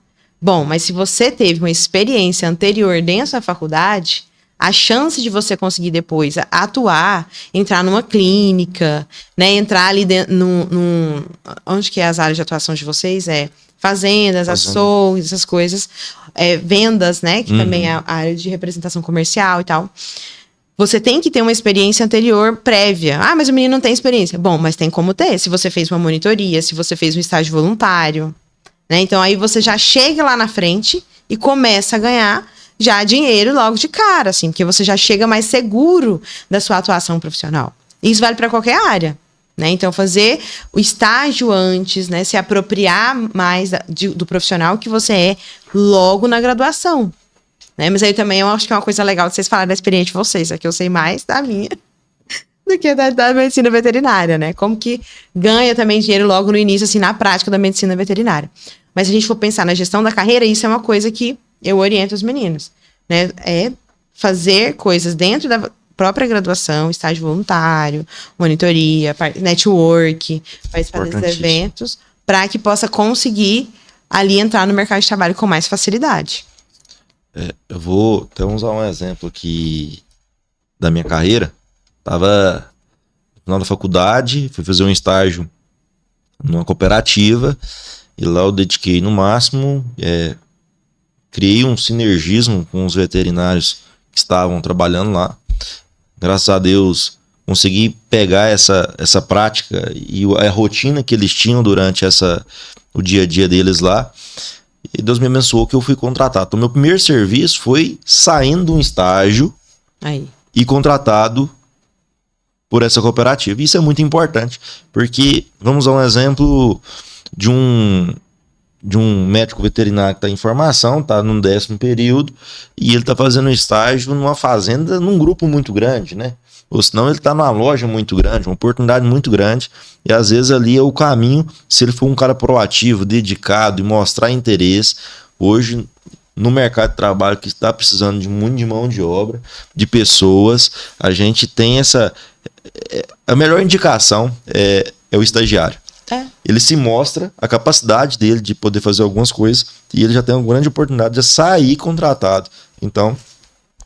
Bom, mas se você teve uma experiência anterior dentro da faculdade, a chance de você conseguir depois atuar, entrar numa clínica, né? Entrar ali dentro, onde que é as áreas de atuação de vocês? Fazendas, açougues, essas coisas. Vendas, né? Que também é a área de representação comercial e tal. Você tem que ter uma experiência anterior prévia. Ah, mas o menino não tem experiência. Bom, mas tem como ter. Se você fez uma monitoria, se você fez um estágio voluntário, né? Então, aí você já chega lá na frente e começa a ganhar já dinheiro logo de cara, assim. Porque você já chega mais seguro da sua atuação profissional. Isso vale para qualquer área, né? Então, fazer o estágio antes, né? Se apropriar mais do profissional que você é logo na graduação. Né? Mas aí também eu acho que é uma coisa legal de vocês falarem da experiência de vocês. É que eu sei mais da minha do que da medicina veterinária, né? Como que ganha também dinheiro logo no início, assim, na prática da medicina veterinária. Mas se a gente for pensar na gestão da carreira, isso é uma coisa que eu oriento os meninos, né? É fazer coisas dentro da própria graduação, estágio voluntário, monitoria, network, participar desses eventos, para que possa conseguir ali entrar no mercado de trabalho com mais facilidade. Eu vou até usar um exemplo aqui da minha carreira. Tava no final da faculdade, fui fazer um estágio numa cooperativa e lá eu dediquei no máximo, criei um sinergismo com os veterinários que estavam trabalhando lá. Graças a Deus consegui pegar essa prática e a rotina que eles tinham durante o dia a dia deles lá. E Deus me abençoou que eu fui contratado. Então, meu primeiro serviço foi saindo de um estágio e contratado por essa cooperativa. Isso é muito importante, porque vamos a um exemplo de um médico veterinário que está em formação, está no 10º período, e ele está fazendo um estágio numa fazenda, num grupo muito grande, né? Ou senão ele está numa loja muito grande, uma oportunidade muito grande, e às vezes ali é o caminho, se ele for um cara proativo, dedicado e mostrar interesse. Hoje, no mercado de trabalho que está precisando de muito de mão de obra, de pessoas, a gente tem a melhor indicação é o estagiário. Ele se mostra a capacidade dele de poder fazer algumas coisas e ele já tem uma grande oportunidade de sair contratado. Então,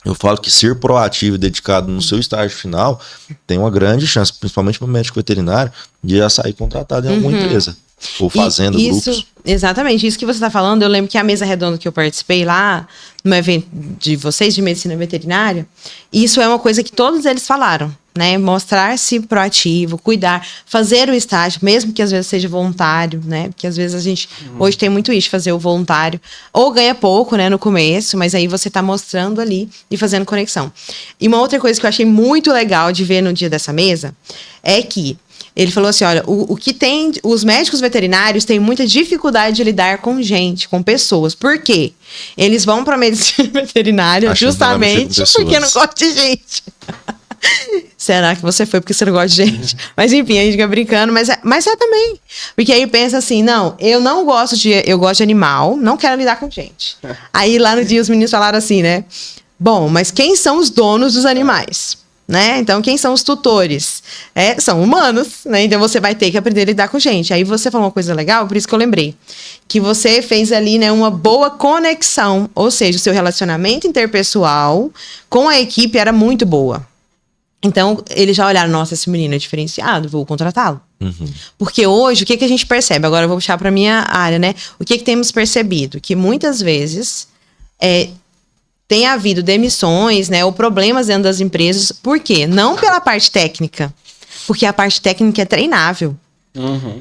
eu falo que ser proativo e dedicado no seu estágio final tem uma grande chance, principalmente para o médico veterinário, de já sair contratado em alguma empresa ou fazenda, grupos. Exatamente, isso que você está falando, eu lembro que a mesa redonda que eu participei lá, no evento de vocês de medicina veterinária, isso é uma coisa que todos eles falaram, né? Mostrar-se proativo, cuidar, fazer o estágio, mesmo que às vezes seja voluntário, né? Porque às vezes a gente hoje tem muito isso, fazer o voluntário, ou ganha pouco, né, no começo, mas aí você tá mostrando ali e fazendo conexão. E uma outra coisa que eu achei muito legal de ver no dia dessa mesa é que ele falou assim, olha, o que tem, os médicos veterinários têm muita dificuldade de lidar com gente, com pessoas. Por quê? Eles vão para medicina veterinária justamente porque não gostam de gente. Será que você foi porque você não gosta de gente? Mas enfim, a gente fica brincando, mas é também. Porque aí pensa assim, não, eu gosto de animal, não quero lidar com gente. Aí lá no dia os meninos falaram assim, né? Bom, mas quem são os donos dos animais? Né? Então, quem são os tutores? São humanos, né? Então, você vai ter que aprender a lidar com gente. Aí, você falou uma coisa legal, por isso que eu lembrei. Que você fez ali, né, uma boa conexão. Ou seja, o seu relacionamento interpessoal com a equipe era muito boa. Então, eles já olharam, nossa, esse menino é diferenciado, vou contratá-lo. Porque hoje, o que a gente percebe? Agora, eu vou puxar para minha área, né? O que temos percebido? Que muitas vezes... tem havido demissões, né, ou problemas dentro das empresas. Por quê? Não pela parte técnica, porque a parte técnica é treinável.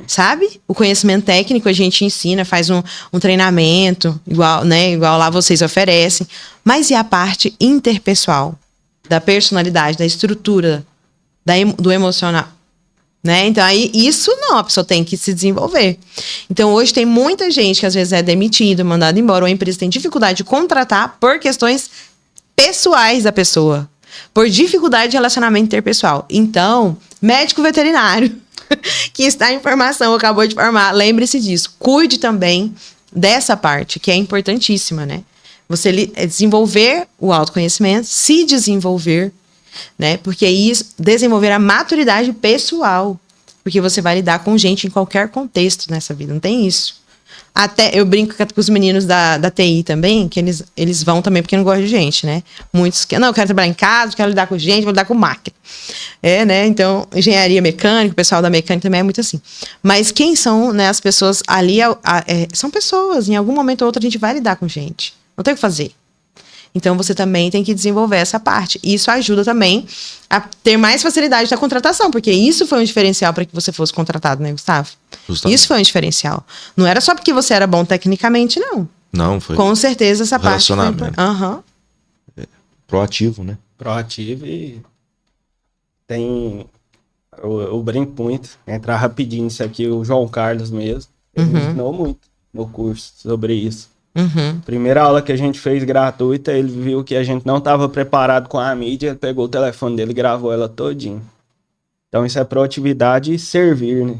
Sabe? O conhecimento técnico a gente ensina, faz um treinamento, igual lá vocês oferecem. Mas e a parte interpessoal? Da personalidade, da estrutura, do emocional? Né? Então, aí, isso não, a pessoa tem que se desenvolver. Então, hoje tem muita gente que às vezes é demitida, mandada embora, ou a empresa tem dificuldade de contratar por questões pessoais da pessoa, por dificuldade de relacionamento interpessoal. Então, médico veterinário que está em formação, acabou de formar, lembre-se disso. Cuide também dessa parte, que é importantíssima, né? Você desenvolver o autoconhecimento, se desenvolver, né? Porque isso, desenvolver a maturidade pessoal. Porque você vai lidar com gente em qualquer contexto nessa vida, não tem isso. Até eu brinco com os meninos da TI também, que eles vão também porque não gostam de gente, né? Muitos que, não, eu quero trabalhar em casa, quero lidar com gente, vou lidar com máquina. Né? Então, engenharia mecânica, o pessoal da mecânica também é muito assim. Mas quem são, né, as pessoas ali? São pessoas, em algum momento ou outro a gente vai lidar com gente. Não tem o que fazer. Então, você também tem que desenvolver essa parte. Isso ajuda também a ter mais facilidade da contratação, porque isso foi um diferencial para que você fosse contratado, né, Gustavo? Justamente. Isso foi um diferencial. Não era só porque você era bom tecnicamente, não. Não, foi. Com certeza essa parte foi... Uhum. Proativo, né? Proativo e tem... Eu brinco muito, entrar rapidinho nisso aqui, o João Carlos mesmo, ele me ensinou muito no curso sobre isso. Primeira aula que a gente fez gratuita, ele viu que a gente não estava preparado com a mídia, ele pegou o telefone dele e gravou ela todinho. Então isso é proatividade e servir, né?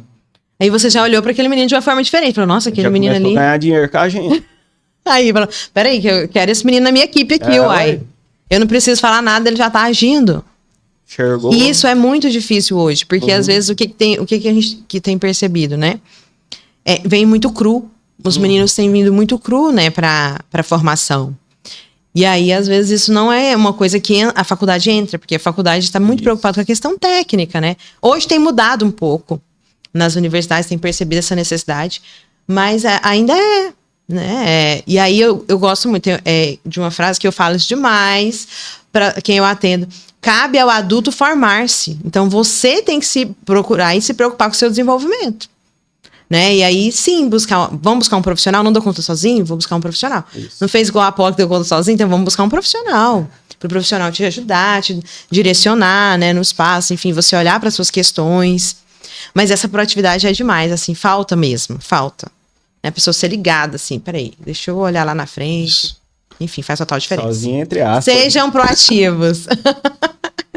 Aí você já olhou para aquele menino de uma forma diferente, falou, nossa, aquele menino ali... ganhar dinheiro com a gente. Aí falou, peraí, que eu quero esse menino na minha equipe aqui, uai. Eu não preciso falar nada, ele já tá agindo. Enxergou. E isso é muito difícil hoje, porque às vezes o que a gente tem percebido, né? Vem muito cru. Os meninos têm vindo muito cru, né, pra formação. E aí, às vezes, isso não é uma coisa que a faculdade entra, porque a faculdade está muito preocupada com a questão técnica, né? Hoje tem mudado um pouco. Nas universidades tem percebido essa necessidade, mas ainda é, né? E aí, eu gosto muito de uma frase que eu falo isso demais para quem eu atendo. Cabe ao adulto formar-se. Então, você tem que se procurar e se preocupar com o seu desenvolvimento. Né? E aí, sim, vamos buscar um profissional. Não dou conta sozinho? Vou buscar um profissional. Isso. Não fez igual a Apolo que deu conta sozinho? Então, vamos buscar um profissional. Para o profissional te ajudar, te direcionar, né, no espaço. Enfim, você olhar para as suas questões. Mas essa proatividade é demais, assim, falta mesmo, falta. Né? A pessoa ser ligada, assim, peraí, deixa eu olhar lá na frente. Isso. Enfim, faz total diferença. Sozinho, entre aspas. Sejam proativos.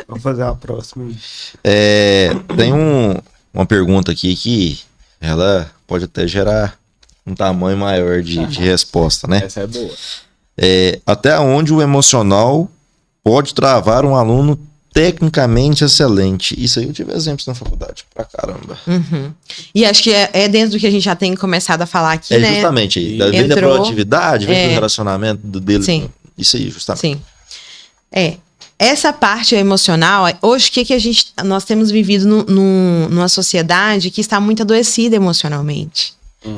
Vamos fazer a próxima. Tem uma pergunta aqui que ela pode até gerar um tamanho maior de resposta, né? Essa é boa. Até onde o emocional pode travar um aluno tecnicamente excelente? Isso aí eu tive exemplos na faculdade, pra caramba. E acho que é dentro do que a gente já tem começado a falar aqui, né? Justamente aí. Vem da proatividade, vem do relacionamento dele. Sim. Isso aí, justamente. Sim. Essa parte emocional, hoje o que nós temos vivido numa sociedade que está muito adoecida emocionalmente.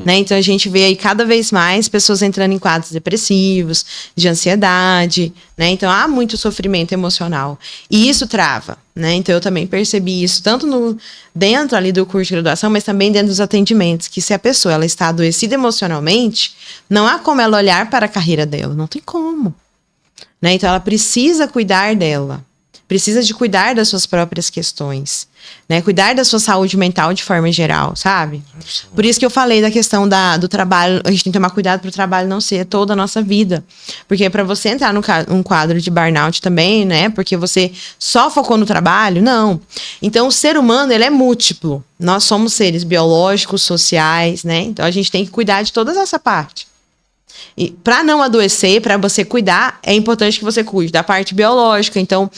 Né? Então a gente vê aí cada vez mais pessoas entrando em quadros depressivos, de ansiedade, né? Então há muito sofrimento emocional. E isso trava, né? Então eu também percebi isso, tanto dentro ali do curso de graduação, mas também dentro dos atendimentos, que se a pessoa ela está adoecida emocionalmente, não há como ela olhar para a carreira dela, não tem como. Né? Então ela precisa cuidar dela, precisa de cuidar das suas próprias questões, né? Cuidar da sua saúde mental de forma geral, sabe? Por isso que eu falei da questão do trabalho, a gente tem que tomar cuidado para o trabalho não ser toda a nossa vida, porque para você entrar num quadro de burnout também, né? Porque você só focou no trabalho, não. Então o ser humano, ele é múltiplo, nós somos seres biológicos, sociais, né? Então a gente tem que cuidar de toda essa parte. E para não adoecer, para você cuidar, é importante que você cuide da parte biológica. Então,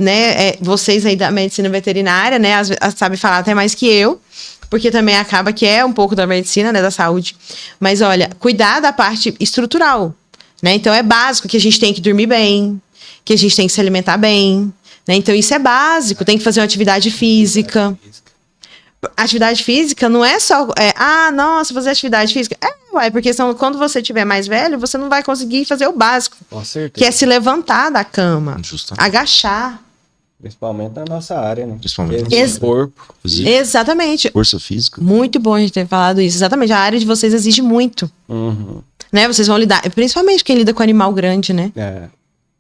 né, vocês aí da medicina veterinária, né, sabem falar até mais que eu, porque também acaba que é um pouco da medicina, né, da saúde. Mas olha, cuidar da parte estrutural, né? Então é básico que a gente tem que dormir bem, que a gente tem que se alimentar bem, né? Então isso é básico, tem que fazer uma atividade física. Atividade física não é só... nossa, fazer atividade física... porque quando você estiver mais velho, você não vai conseguir fazer o básico. Com certeza. Que é se levantar da cama. Justamente. Agachar. Principalmente na nossa área, né? Principalmente no corpo. Exatamente. Força física. Muito bom a gente ter falado isso. Exatamente. A área de vocês exige muito. Né? Vocês vão lidar... Principalmente quem lida com animal grande, né?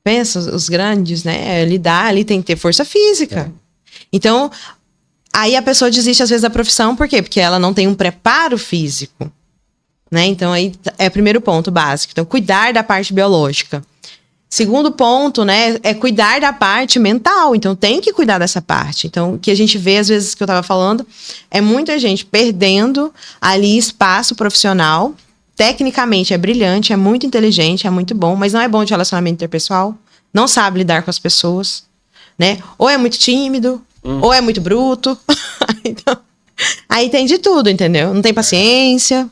Pensa, os grandes, né? Lidar ali tem que ter força física. Então... Aí a pessoa desiste, às vezes, da profissão. Por quê? Porque ela não tem um preparo físico. Né? Então, aí é o primeiro ponto básico. Então, cuidar da parte biológica. Segundo ponto, né, é cuidar da parte mental. Então, tem que cuidar dessa parte. Então, o que a gente vê, às vezes, que eu estava falando, é muita gente perdendo ali espaço profissional. Tecnicamente é brilhante, é muito inteligente, é muito bom, mas não é bom de relacionamento interpessoal. Não sabe lidar com as pessoas, né? Ou é muito tímido, ou é muito bruto. Então, aí tem de tudo, entendeu? Não tem paciência,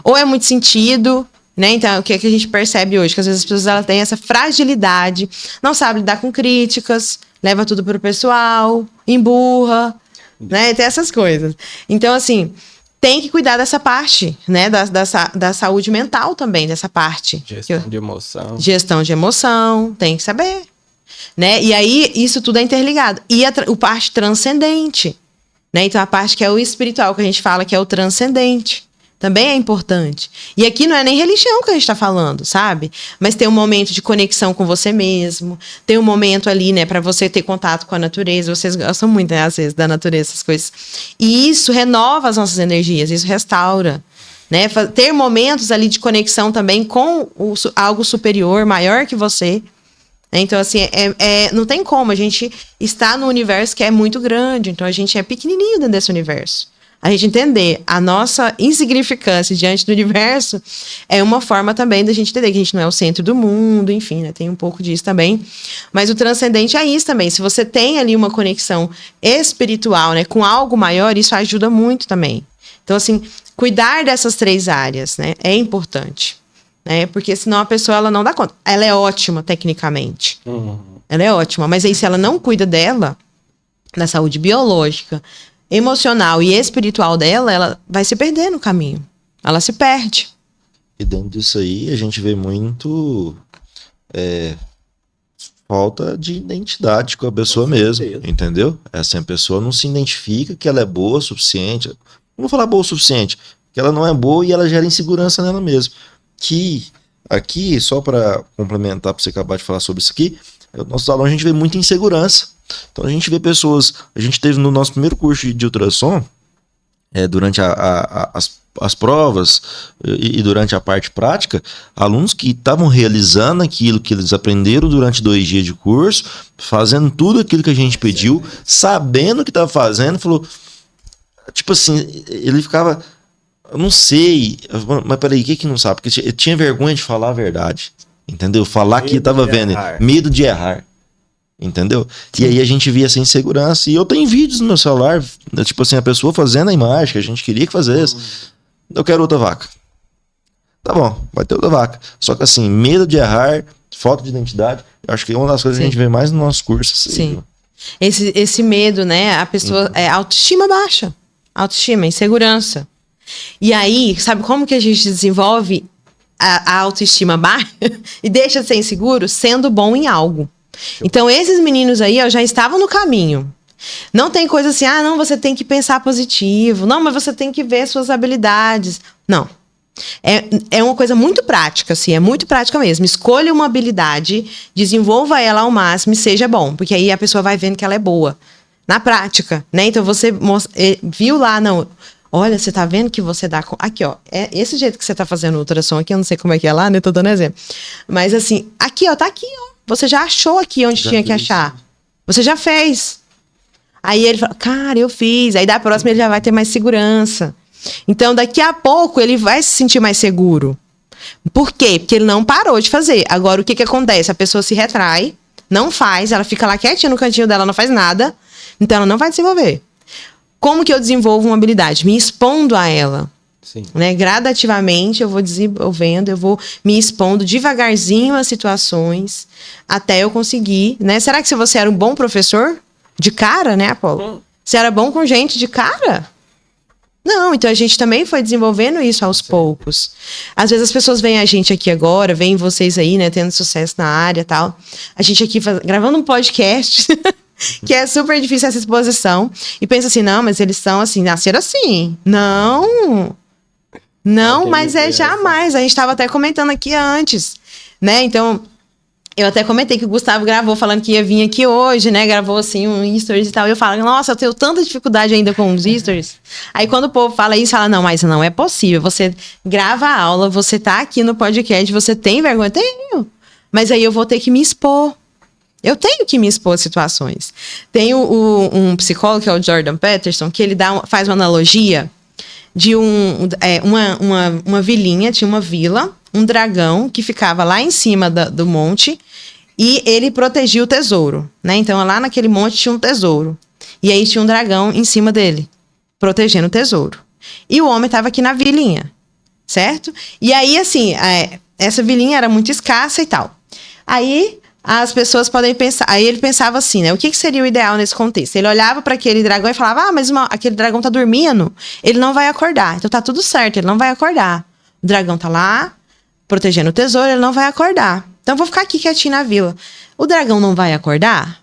ou é muito sentido, né? Então, o que a gente percebe hoje? Que às vezes as pessoas elas têm essa fragilidade, não sabe lidar com críticas, leva tudo pro pessoal, emburra, né? Tem essas coisas. Então, assim, tem que cuidar dessa parte, né? Da saúde mental também, dessa parte. Gestão de emoção. Gestão de emoção, tem que saber, né? E aí, isso tudo é interligado. E a parte transcendente, né? Então, a parte que é o espiritual, que a gente fala que é o transcendente. Também é importante. E aqui não é nem religião que a gente está falando, sabe? Mas tem um momento de conexão com você mesmo. Tem um momento ali, né, para você ter contato com a natureza. Vocês gostam muito, né, às vezes, da natureza, essas coisas. E isso renova as nossas energias, isso restaura. Né? Ter momentos ali de conexão também com algo superior, maior que você. Então, assim, não tem como. A gente está no universo que é muito grande. Então, a gente é pequenininho dentro desse universo. A gente entender a nossa insignificância diante do universo é uma forma também da gente entender que a gente não é o centro do mundo, enfim, né? Tem um pouco disso também. Mas o transcendente é isso também. Se você tem ali uma conexão espiritual, né, com algo maior, isso ajuda muito também. Então, assim, cuidar dessas 3 áreas, né, é importante. Né? Porque senão a pessoa ela não dá conta. Ela é ótima tecnicamente. Ela é ótima. Mas aí se ela não cuida dela, da saúde biológica, emocional e espiritual dela, ela vai se perder no caminho. Ela se perde. E dentro disso aí, a gente vê muito falta de identidade com a pessoa mesmo, entendeu? Assim, a pessoa não se identifica que ela é boa o suficiente. Não vou falar boa o suficiente, que ela não é boa e ela gera insegurança nela mesma. Que aqui, só para complementar, para você acabar de falar sobre isso aqui, no nosso salão a gente vê muita insegurança. Então a gente vê pessoas, a gente teve no nosso primeiro curso de ultrassom, durante as provas e durante a parte prática, alunos que estavam realizando aquilo que eles aprenderam durante 2 dias de curso, fazendo tudo aquilo que a gente pediu, sabendo o que estava fazendo, falou, tipo assim, ele ficava, eu não sei, mas peraí, o que não sabe? Porque eu tinha vergonha de falar a verdade, entendeu? Falar que estava vendo, medo de errar. Entendeu? Sim. E aí a gente via essa insegurança. E eu tenho vídeos no meu celular, tipo assim, a pessoa fazendo a imagem que a gente queria que fizesse. Eu quero outra vaca. Tá bom, vai ter outra vaca. Só que assim, medo de errar, falta de identidade, eu acho que é uma das coisas que a gente vê mais no nosso curso. Assim, sim. Esse medo, né? A pessoa. Autoestima baixa. Autoestima, insegurança. E aí, sabe como que a gente desenvolve a autoestima baixa e deixa de ser inseguro? Sendo bom em algo. Então, esses meninos aí, ó, já estavam no caminho. Não tem coisa assim, não, você tem que pensar positivo. Não, mas você tem que ver suas habilidades. Não. É uma coisa muito prática, assim, é muito prática mesmo. Escolha uma habilidade, desenvolva ela ao máximo e seja bom. Porque aí a pessoa vai vendo que ela é boa. Na prática, né? Então, você viu lá, não... Olha, você tá vendo que você dá... Aqui, ó. É esse jeito que você tá fazendo o ultrassom aqui, eu não sei como é que é lá, né? Tô dando exemplo. Mas assim, aqui, ó, tá aqui, ó. Você já achou aqui onde tinha que achar. Você já fez. Aí ele fala, cara, eu fiz. Aí da próxima ele já vai ter mais segurança. Então, daqui a pouco, ele vai se sentir mais seguro. Por quê? Porque ele não parou de fazer. Agora, o que acontece? A pessoa se retrai, não faz, ela fica lá quietinha no cantinho dela, não faz nada. Então, ela não vai desenvolver. Como que eu desenvolvo uma habilidade? Me expondo a ela. Sim. Né? Gradativamente eu vou desenvolvendo, eu vou me expondo devagarzinho às situações até eu conseguir, né? Será que se você era um bom professor de cara, né, Apolo? Você era bom com gente de cara? Não, então a gente também foi desenvolvendo isso aos poucos. Às vezes as pessoas veem a gente aqui agora, veem vocês aí, né, tendo sucesso na área e tal. A gente aqui gravando um podcast, que é super difícil essa exposição, e pensa assim, não, mas eles são assim, nasceram assim. Não, mas jamais. A gente estava até comentando aqui antes, né? Então, Eu até comentei que o Gustavo gravou falando que ia vir aqui hoje, né? Gravou assim um stories e tal. E eu falo, nossa, eu tenho tanta dificuldade ainda com os stories. Aí quando o povo fala isso, fala, não, mas não é possível. Você grava a aula, você tá aqui no podcast, você tem vergonha? Tenho. Mas aí eu vou ter que me expor. Eu tenho que me expor a situações. Tem um psicólogo, que é o Jordan Peterson, que ele faz uma analogia de uma vilinha, tinha uma vila, um dragão que ficava lá em cima do monte e ele protegia o tesouro, né? Então, lá naquele monte tinha um tesouro. E aí tinha um dragão em cima dele, protegendo o tesouro. E o homem estava aqui na vilinha, certo? E aí, assim, essa vilinha era muito escassa e tal. Aí as pessoas podem pensar... Aí ele pensava assim, né? O que seria o ideal nesse contexto? Ele olhava para aquele dragão e falava, mas aquele dragão tá dormindo, ele não vai acordar. Então tá tudo certo, ele não vai acordar. O dragão tá lá, protegendo o tesouro, ele não vai acordar. Então eu vou ficar aqui quietinho na vila. O dragão não vai acordar?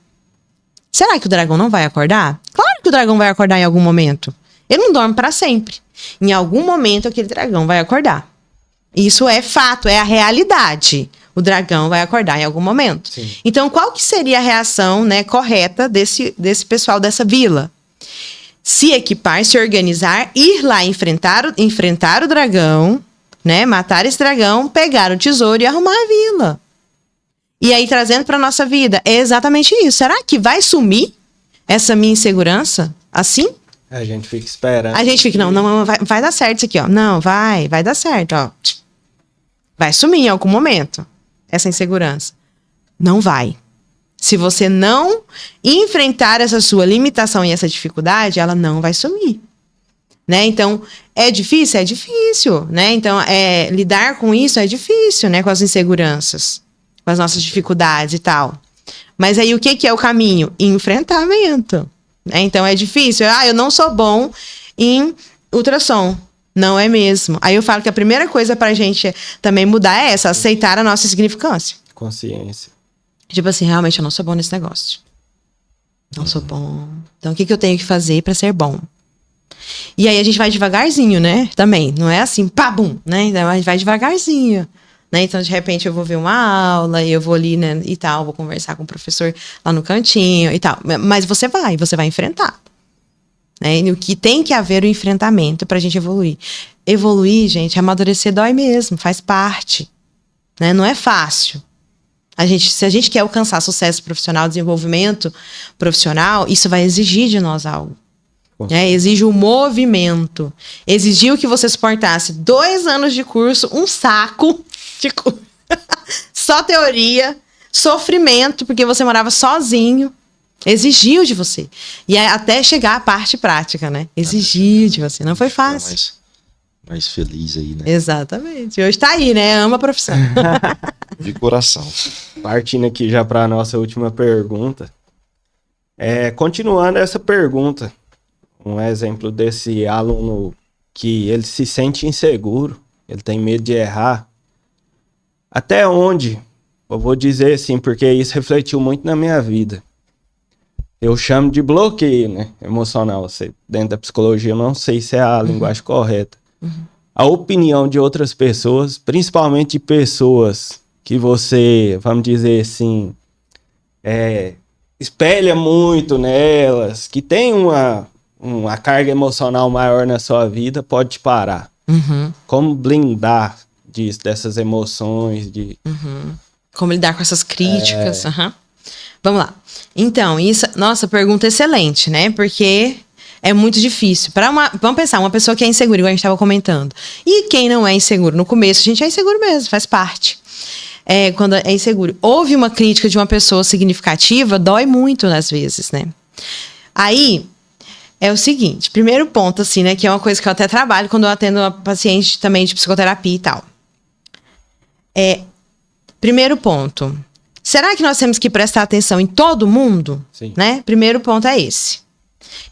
Será que o dragão não vai acordar? Claro que o dragão vai acordar em algum momento. Ele não dorme para sempre. Em algum momento aquele dragão vai acordar. Isso é fato, é a realidade. O dragão vai acordar em algum momento. Sim. Então, qual que seria a reação, né, correta desse pessoal dessa vila? Se equipar, se organizar, ir lá enfrentar o dragão, né, matar esse dragão, pegar o tesouro e arrumar a vila. E aí, trazendo para nossa vida, é exatamente isso. Será que vai sumir essa minha insegurança assim? A gente fica esperando. A gente fica, não, vai dar certo isso aqui, ó. Não, vai dar certo, ó. Vai sumir em algum momento essa insegurança. Não vai. Se você não enfrentar essa sua limitação e essa dificuldade, ela não vai sumir. Né? Então, é difícil? É difícil, né? Então, lidar com isso é difícil, né? Com as inseguranças, com as nossas dificuldades e tal. Mas aí, o que é o caminho? Enfrentamento. Né? Então, é difícil. Eu não sou bom em ultrassom. Não é mesmo. Aí eu falo que a primeira coisa pra gente também mudar é essa, aceitar a nossa insignificância. Consciência. Tipo assim, realmente eu não sou bom nesse negócio. Não sou bom. Então, o que eu tenho que fazer pra ser bom? E aí a gente vai devagarzinho, né? Também. Não é assim, pá, bum, né? Então, a gente vai devagarzinho. Né? Então, de repente, eu vou ver uma aula, eu vou ali, né, e tal, vou conversar com o professor lá no cantinho e tal. Mas você vai enfrentar. Né? E o que tem que haver o enfrentamento pra gente evoluir. Evoluir, gente, amadurecer dói mesmo, faz parte. Né? Não é fácil. Se a gente quer alcançar sucesso profissional, desenvolvimento profissional, isso vai exigir de nós algo. Né? Exige o movimento. Exigiu que você suportasse 2 anos de curso, um saco de curso. Só teoria, sofrimento, porque você morava sozinho. Exigiu de você. E até chegar à parte prática, né? Exigiu de você. Não foi fácil. Mais feliz aí, né? Exatamente. Hoje tá aí, né? Ama a profissão. De coração. Partindo aqui já para a nossa última pergunta. Continuando essa pergunta. Um exemplo desse aluno que ele se sente inseguro. Ele tem medo de errar. Até onde? Eu vou dizer assim, porque isso refletiu muito na minha vida. Eu chamo de bloqueio, né, emocional. Dentro da psicologia, eu não sei se é a linguagem correta. A opinião de outras pessoas, principalmente de pessoas que você, vamos dizer assim, espelha muito nelas, que tem uma carga emocional maior na sua vida, pode te parar. Como blindar dessas emoções? Como lidar com essas críticas? Vamos lá. Então, nossa, pergunta excelente, né? Porque é muito difícil. Vamos pensar, uma pessoa que é insegura, igual a gente estava comentando. E quem não é inseguro? No começo, a gente é inseguro mesmo, faz parte. Quando é inseguro. Houve uma crítica de uma pessoa significativa, dói muito às vezes, né? Aí, é o seguinte, primeiro ponto, assim, né? Que é uma coisa que eu até trabalho quando eu atendo uma paciente também de psicoterapia e tal. Primeiro ponto. Será que nós temos que prestar atenção em todo mundo? Sim. Né? Primeiro ponto é esse.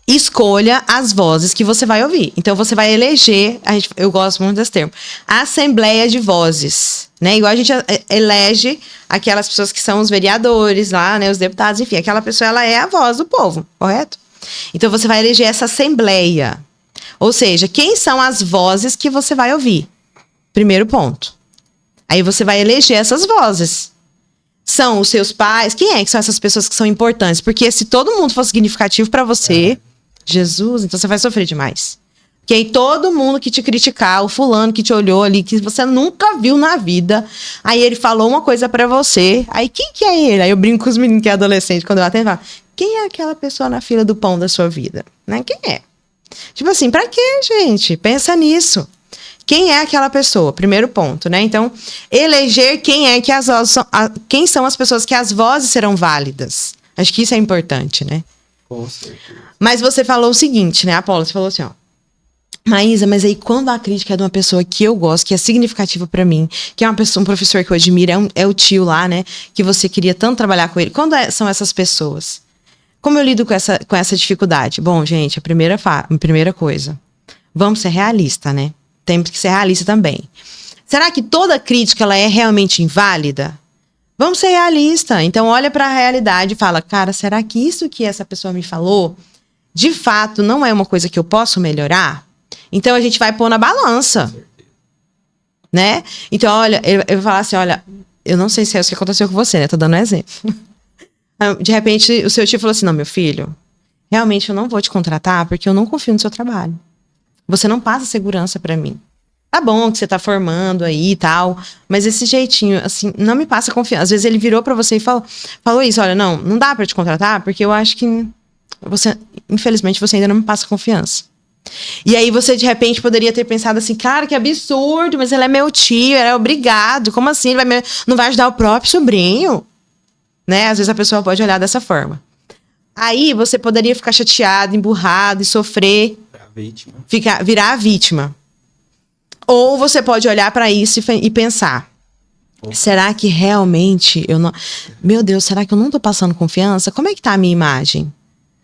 Escolha as vozes que você vai ouvir. Então, você vai eleger, eu gosto muito desse termo, assembleia de vozes. Né? Igual a gente elege aquelas pessoas que são os vereadores lá, né? Os deputados, enfim. Aquela pessoa, ela é a voz do povo, correto? Então, você vai eleger essa assembleia. Ou seja, quem são as vozes que você vai ouvir? Primeiro ponto. Aí, você vai eleger essas vozes. São os seus pais? Quem é que são essas pessoas que são importantes? Porque se todo mundo for significativo pra você, Jesus, então você vai sofrer demais. Porque aí todo mundo que te criticar, o fulano que te olhou ali, que você nunca viu na vida, aí ele falou uma coisa pra você, aí quem que é ele? Aí eu brinco com os meninos que é adolescente, quando eu atendo, falo, quem é aquela pessoa na fila do pão da sua vida? Né? Quem é? Tipo assim, pra quê, gente? Pensa nisso. Quem é aquela pessoa? Primeiro ponto, né? Então, eleger quem é que as vozes são, quem são as pessoas que as vozes serão válidas. Acho que isso é importante, né? Com certeza. Mas você falou o seguinte, né, Apolo? Você falou assim, ó. Maísa, mas aí quando a crítica é de uma pessoa que eu gosto, que é significativa pra mim, que é uma pessoa, um professor que eu admiro, é o tio lá, né? Que você queria tanto trabalhar com ele. Quando são essas pessoas? Como eu lido com essa dificuldade? Bom, gente, a primeira coisa, vamos ser realistas, né? Temos que ser realista também. Será que toda crítica ela é realmente inválida? Vamos ser realistas. Então, olha para a realidade e fala, cara, será que isso que essa pessoa me falou, de fato, não é uma coisa que eu posso melhorar? Então, a gente vai pôr na balança. Né? Então, olha, eu vou falar assim, olha, eu não sei se é isso que aconteceu com você, né? Tô dando um exemplo. De repente, o seu tio falou assim, não, meu filho, realmente eu não vou te contratar porque eu não confio no seu trabalho. Você não passa segurança pra mim. Tá bom que você tá formando aí e tal, mas esse jeitinho, assim, não me passa confiança. Às vezes ele virou pra você e falou isso, olha, não dá pra te contratar porque eu acho que você, infelizmente, você ainda não me passa confiança. E aí você, de repente, poderia ter pensado assim, cara, que absurdo, mas ele é meu tio, ele é obrigado, como assim? Ele não vai ajudar o próprio sobrinho? Né? Às vezes a pessoa pode olhar dessa forma. Aí você poderia ficar chateado, emburrado e sofrer, virar a vítima. Ou você pode olhar para isso e pensar, será que realmente eu não... Meu Deus, será que eu não tô passando confiança? Como é que tá a minha imagem?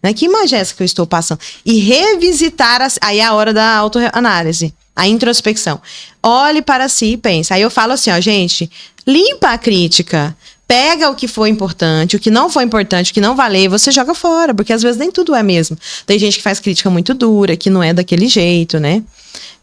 Né? Que imagem é essa que eu estou passando? E revisitar, aí é a hora da autoanálise, a introspecção. Olhe para si e pense. Aí eu falo assim, ó, gente, limpa a crítica. Pega o que foi importante, o que não foi importante, o que não valeu, você joga fora, porque às vezes nem tudo é mesmo. Tem gente que faz crítica muito dura, que não é daquele jeito, né?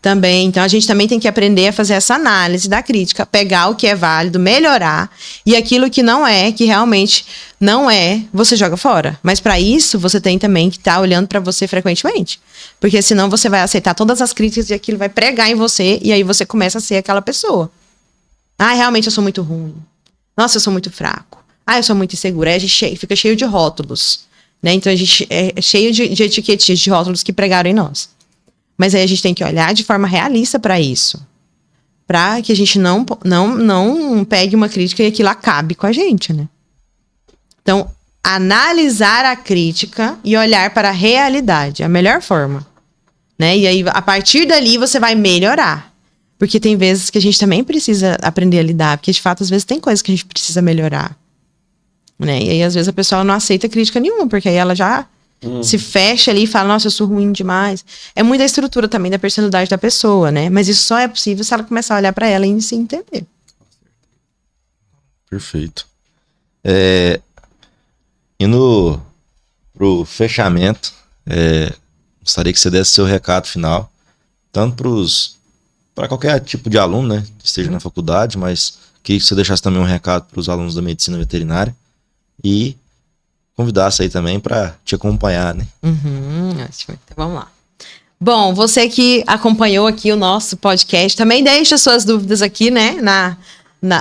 Também, então a gente também tem que aprender a fazer essa análise da crítica, pegar o que é válido, melhorar, e aquilo que não é, que realmente não é, você joga fora. Mas para isso, você tem também que estar olhando para você frequentemente, porque senão você vai aceitar todas as críticas e aquilo vai pregar em você, e aí você começa a ser aquela pessoa. Ah, realmente eu sou muito ruim. Nossa, eu sou muito fraco. Ah, eu sou muito insegura. Aí a gente fica cheio de rótulos, né? Então a gente é cheio de etiquetinhas, de rótulos que pregaram em nós. Mas aí a gente tem que olhar de forma realista para isso. Para que a gente não pegue uma crítica e aquilo acabe com a gente, né? Então, analisar a crítica e olhar para a realidade. É a melhor forma. Né? E aí, a partir dali, você vai melhorar. Porque tem vezes que a gente também precisa aprender a lidar. Porque, de fato, às vezes tem coisas que a gente precisa melhorar. Né? E aí, às vezes, a pessoa não aceita crítica nenhuma. Porque aí ela já se fecha ali e fala, nossa, eu sou ruim demais. É muito da estrutura também da personalidade da pessoa, né? Mas isso só é possível se ela começar a olhar para ela e se entender. Perfeito. Indo pro fechamento, gostaria que você desse seu recado final. Tanto para qualquer tipo de aluno, né, que esteja na faculdade, mas queria que você deixasse também um recado para os alunos da medicina veterinária e convidasse aí também para te acompanhar, né? Ótimo. Então vamos lá. Bom, você que acompanhou aqui o nosso podcast, também deixa suas dúvidas aqui, né,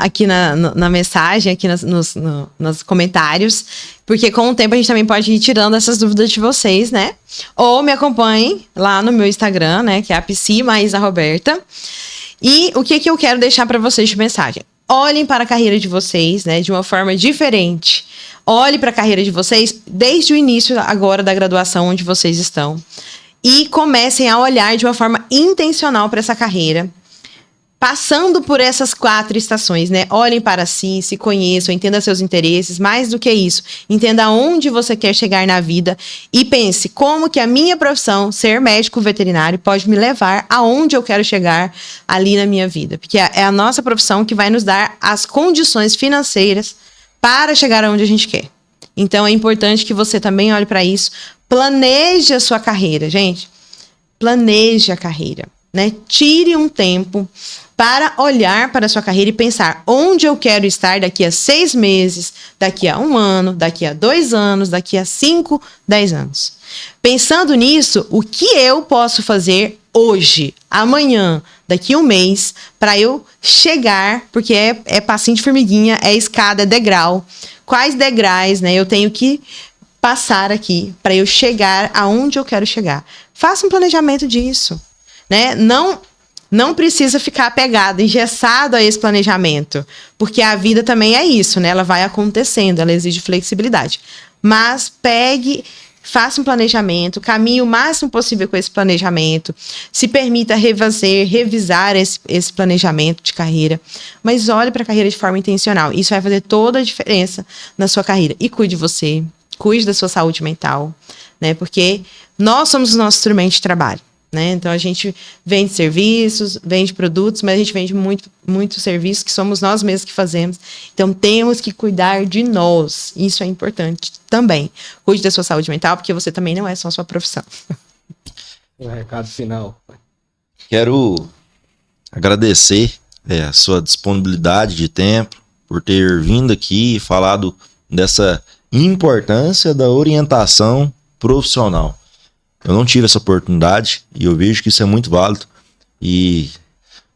aqui na mensagem, aqui nos comentários, porque com o tempo a gente também pode ir tirando essas dúvidas de vocês, né? Ou me acompanhem lá no meu Instagram, né, que é a Psi Maísa Roberta. E o que eu quero deixar para vocês de mensagem? Olhem para a carreira de vocês, né, de uma forma diferente. Olhe para a carreira de vocês desde o início agora da graduação onde vocês estão. E comecem a olhar de uma forma intencional para essa carreira. Passando por essas 4 estações, né? Olhem para si, se conheçam, entenda seus interesses. Mais do que isso, entenda aonde você quer chegar na vida. E pense como que a minha profissão, ser médico veterinário, pode me levar aonde eu quero chegar ali na minha vida. Porque é a nossa profissão que vai nos dar as condições financeiras para chegar aonde a gente quer. Então, é importante que você também olhe para isso. Planeje a sua carreira, gente. Planeje a carreira. né? Tire um tempo para olhar para a sua carreira e pensar onde eu quero estar daqui a 6 meses, daqui a 1 ano, daqui a 2 anos, daqui a 5, 10 anos. Pensando nisso, o que eu posso fazer hoje, amanhã, daqui a 1 mês, para eu chegar, porque é passinho de formiguinha, é escada, é degrau. Quais degraus, né, eu tenho que passar aqui para eu chegar aonde eu quero chegar? Faça um planejamento disso, né? Não precisa ficar apegado, engessado a esse planejamento, porque a vida também é isso, né? Ela vai acontecendo, ela exige flexibilidade. Mas faça um planejamento, caminhe o máximo possível com esse planejamento, se permita revisar esse planejamento de carreira, mas olhe para a carreira de forma intencional. Isso vai fazer toda a diferença na sua carreira. E cuide de você, cuide da sua saúde mental, né? Porque nós somos o nosso instrumento de trabalho, né? Então a gente vende serviços, vende produtos, mas a gente vende muito serviço que somos nós mesmos que fazemos. Então temos que cuidar de nós. Isso é importante também. Cuide da sua saúde mental, porque você também não é só a sua profissão. O recado final. Quero agradecer a sua disponibilidade de tempo, por ter vindo aqui e falado dessa importância da orientação profissional. Eu não tive essa oportunidade e eu vejo que isso é muito válido. E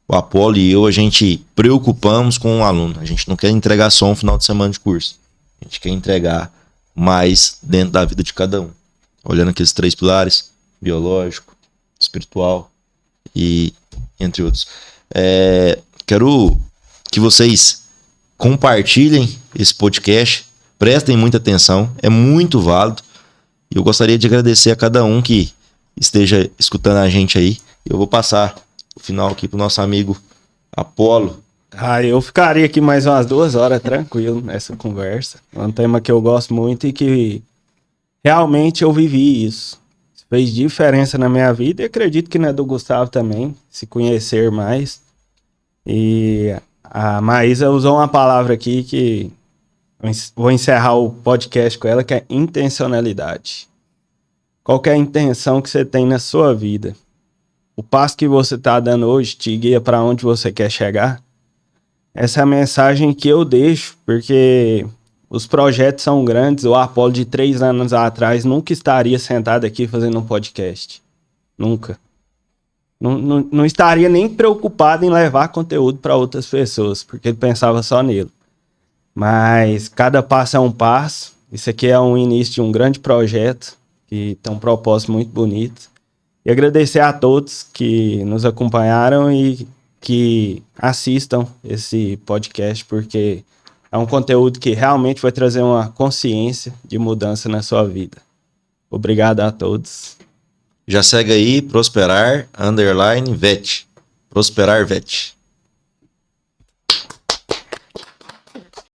o Apolo e eu, a gente preocupamos com o aluno. A gente não quer entregar só um final de semana de curso. A gente quer entregar mais dentro da vida de cada um. Olhando aqueles 3 pilares: biológico, espiritual e entre outros. Quero que vocês compartilhem esse podcast, prestem muita atenção, é muito válido. E eu gostaria de agradecer a cada um que esteja escutando a gente aí. Eu vou passar o final aqui pro nosso amigo Apolo. Eu ficaria aqui mais umas 2 horas tranquilo nessa conversa. É um tema que eu gosto muito e que realmente eu vivi isso. Fez diferença na minha vida e acredito que na do Gustavo também, se conhecer mais. E a Maísa usou uma palavra aqui que vou encerrar o podcast com ela, que é intencionalidade. Qual que é a intenção que você tem na sua vida? O passo que você está dando hoje te guia para onde você quer chegar? Essa é a mensagem que eu deixo, porque os projetos são grandes. O Apolo de 3 anos atrás nunca estaria sentado aqui fazendo um podcast. Nunca. Não estaria nem preocupado em levar conteúdo para outras pessoas, porque ele pensava só nele. Mas cada passo é um passo. Isso aqui é um início de um grande projeto que tem um propósito muito bonito. E agradecer a todos que nos acompanharam e que assistam esse podcast, porque é um conteúdo que realmente vai trazer uma consciência de mudança na sua vida. Obrigado a todos. Já segue aí, Prosperar _vet. Prosperar Vet.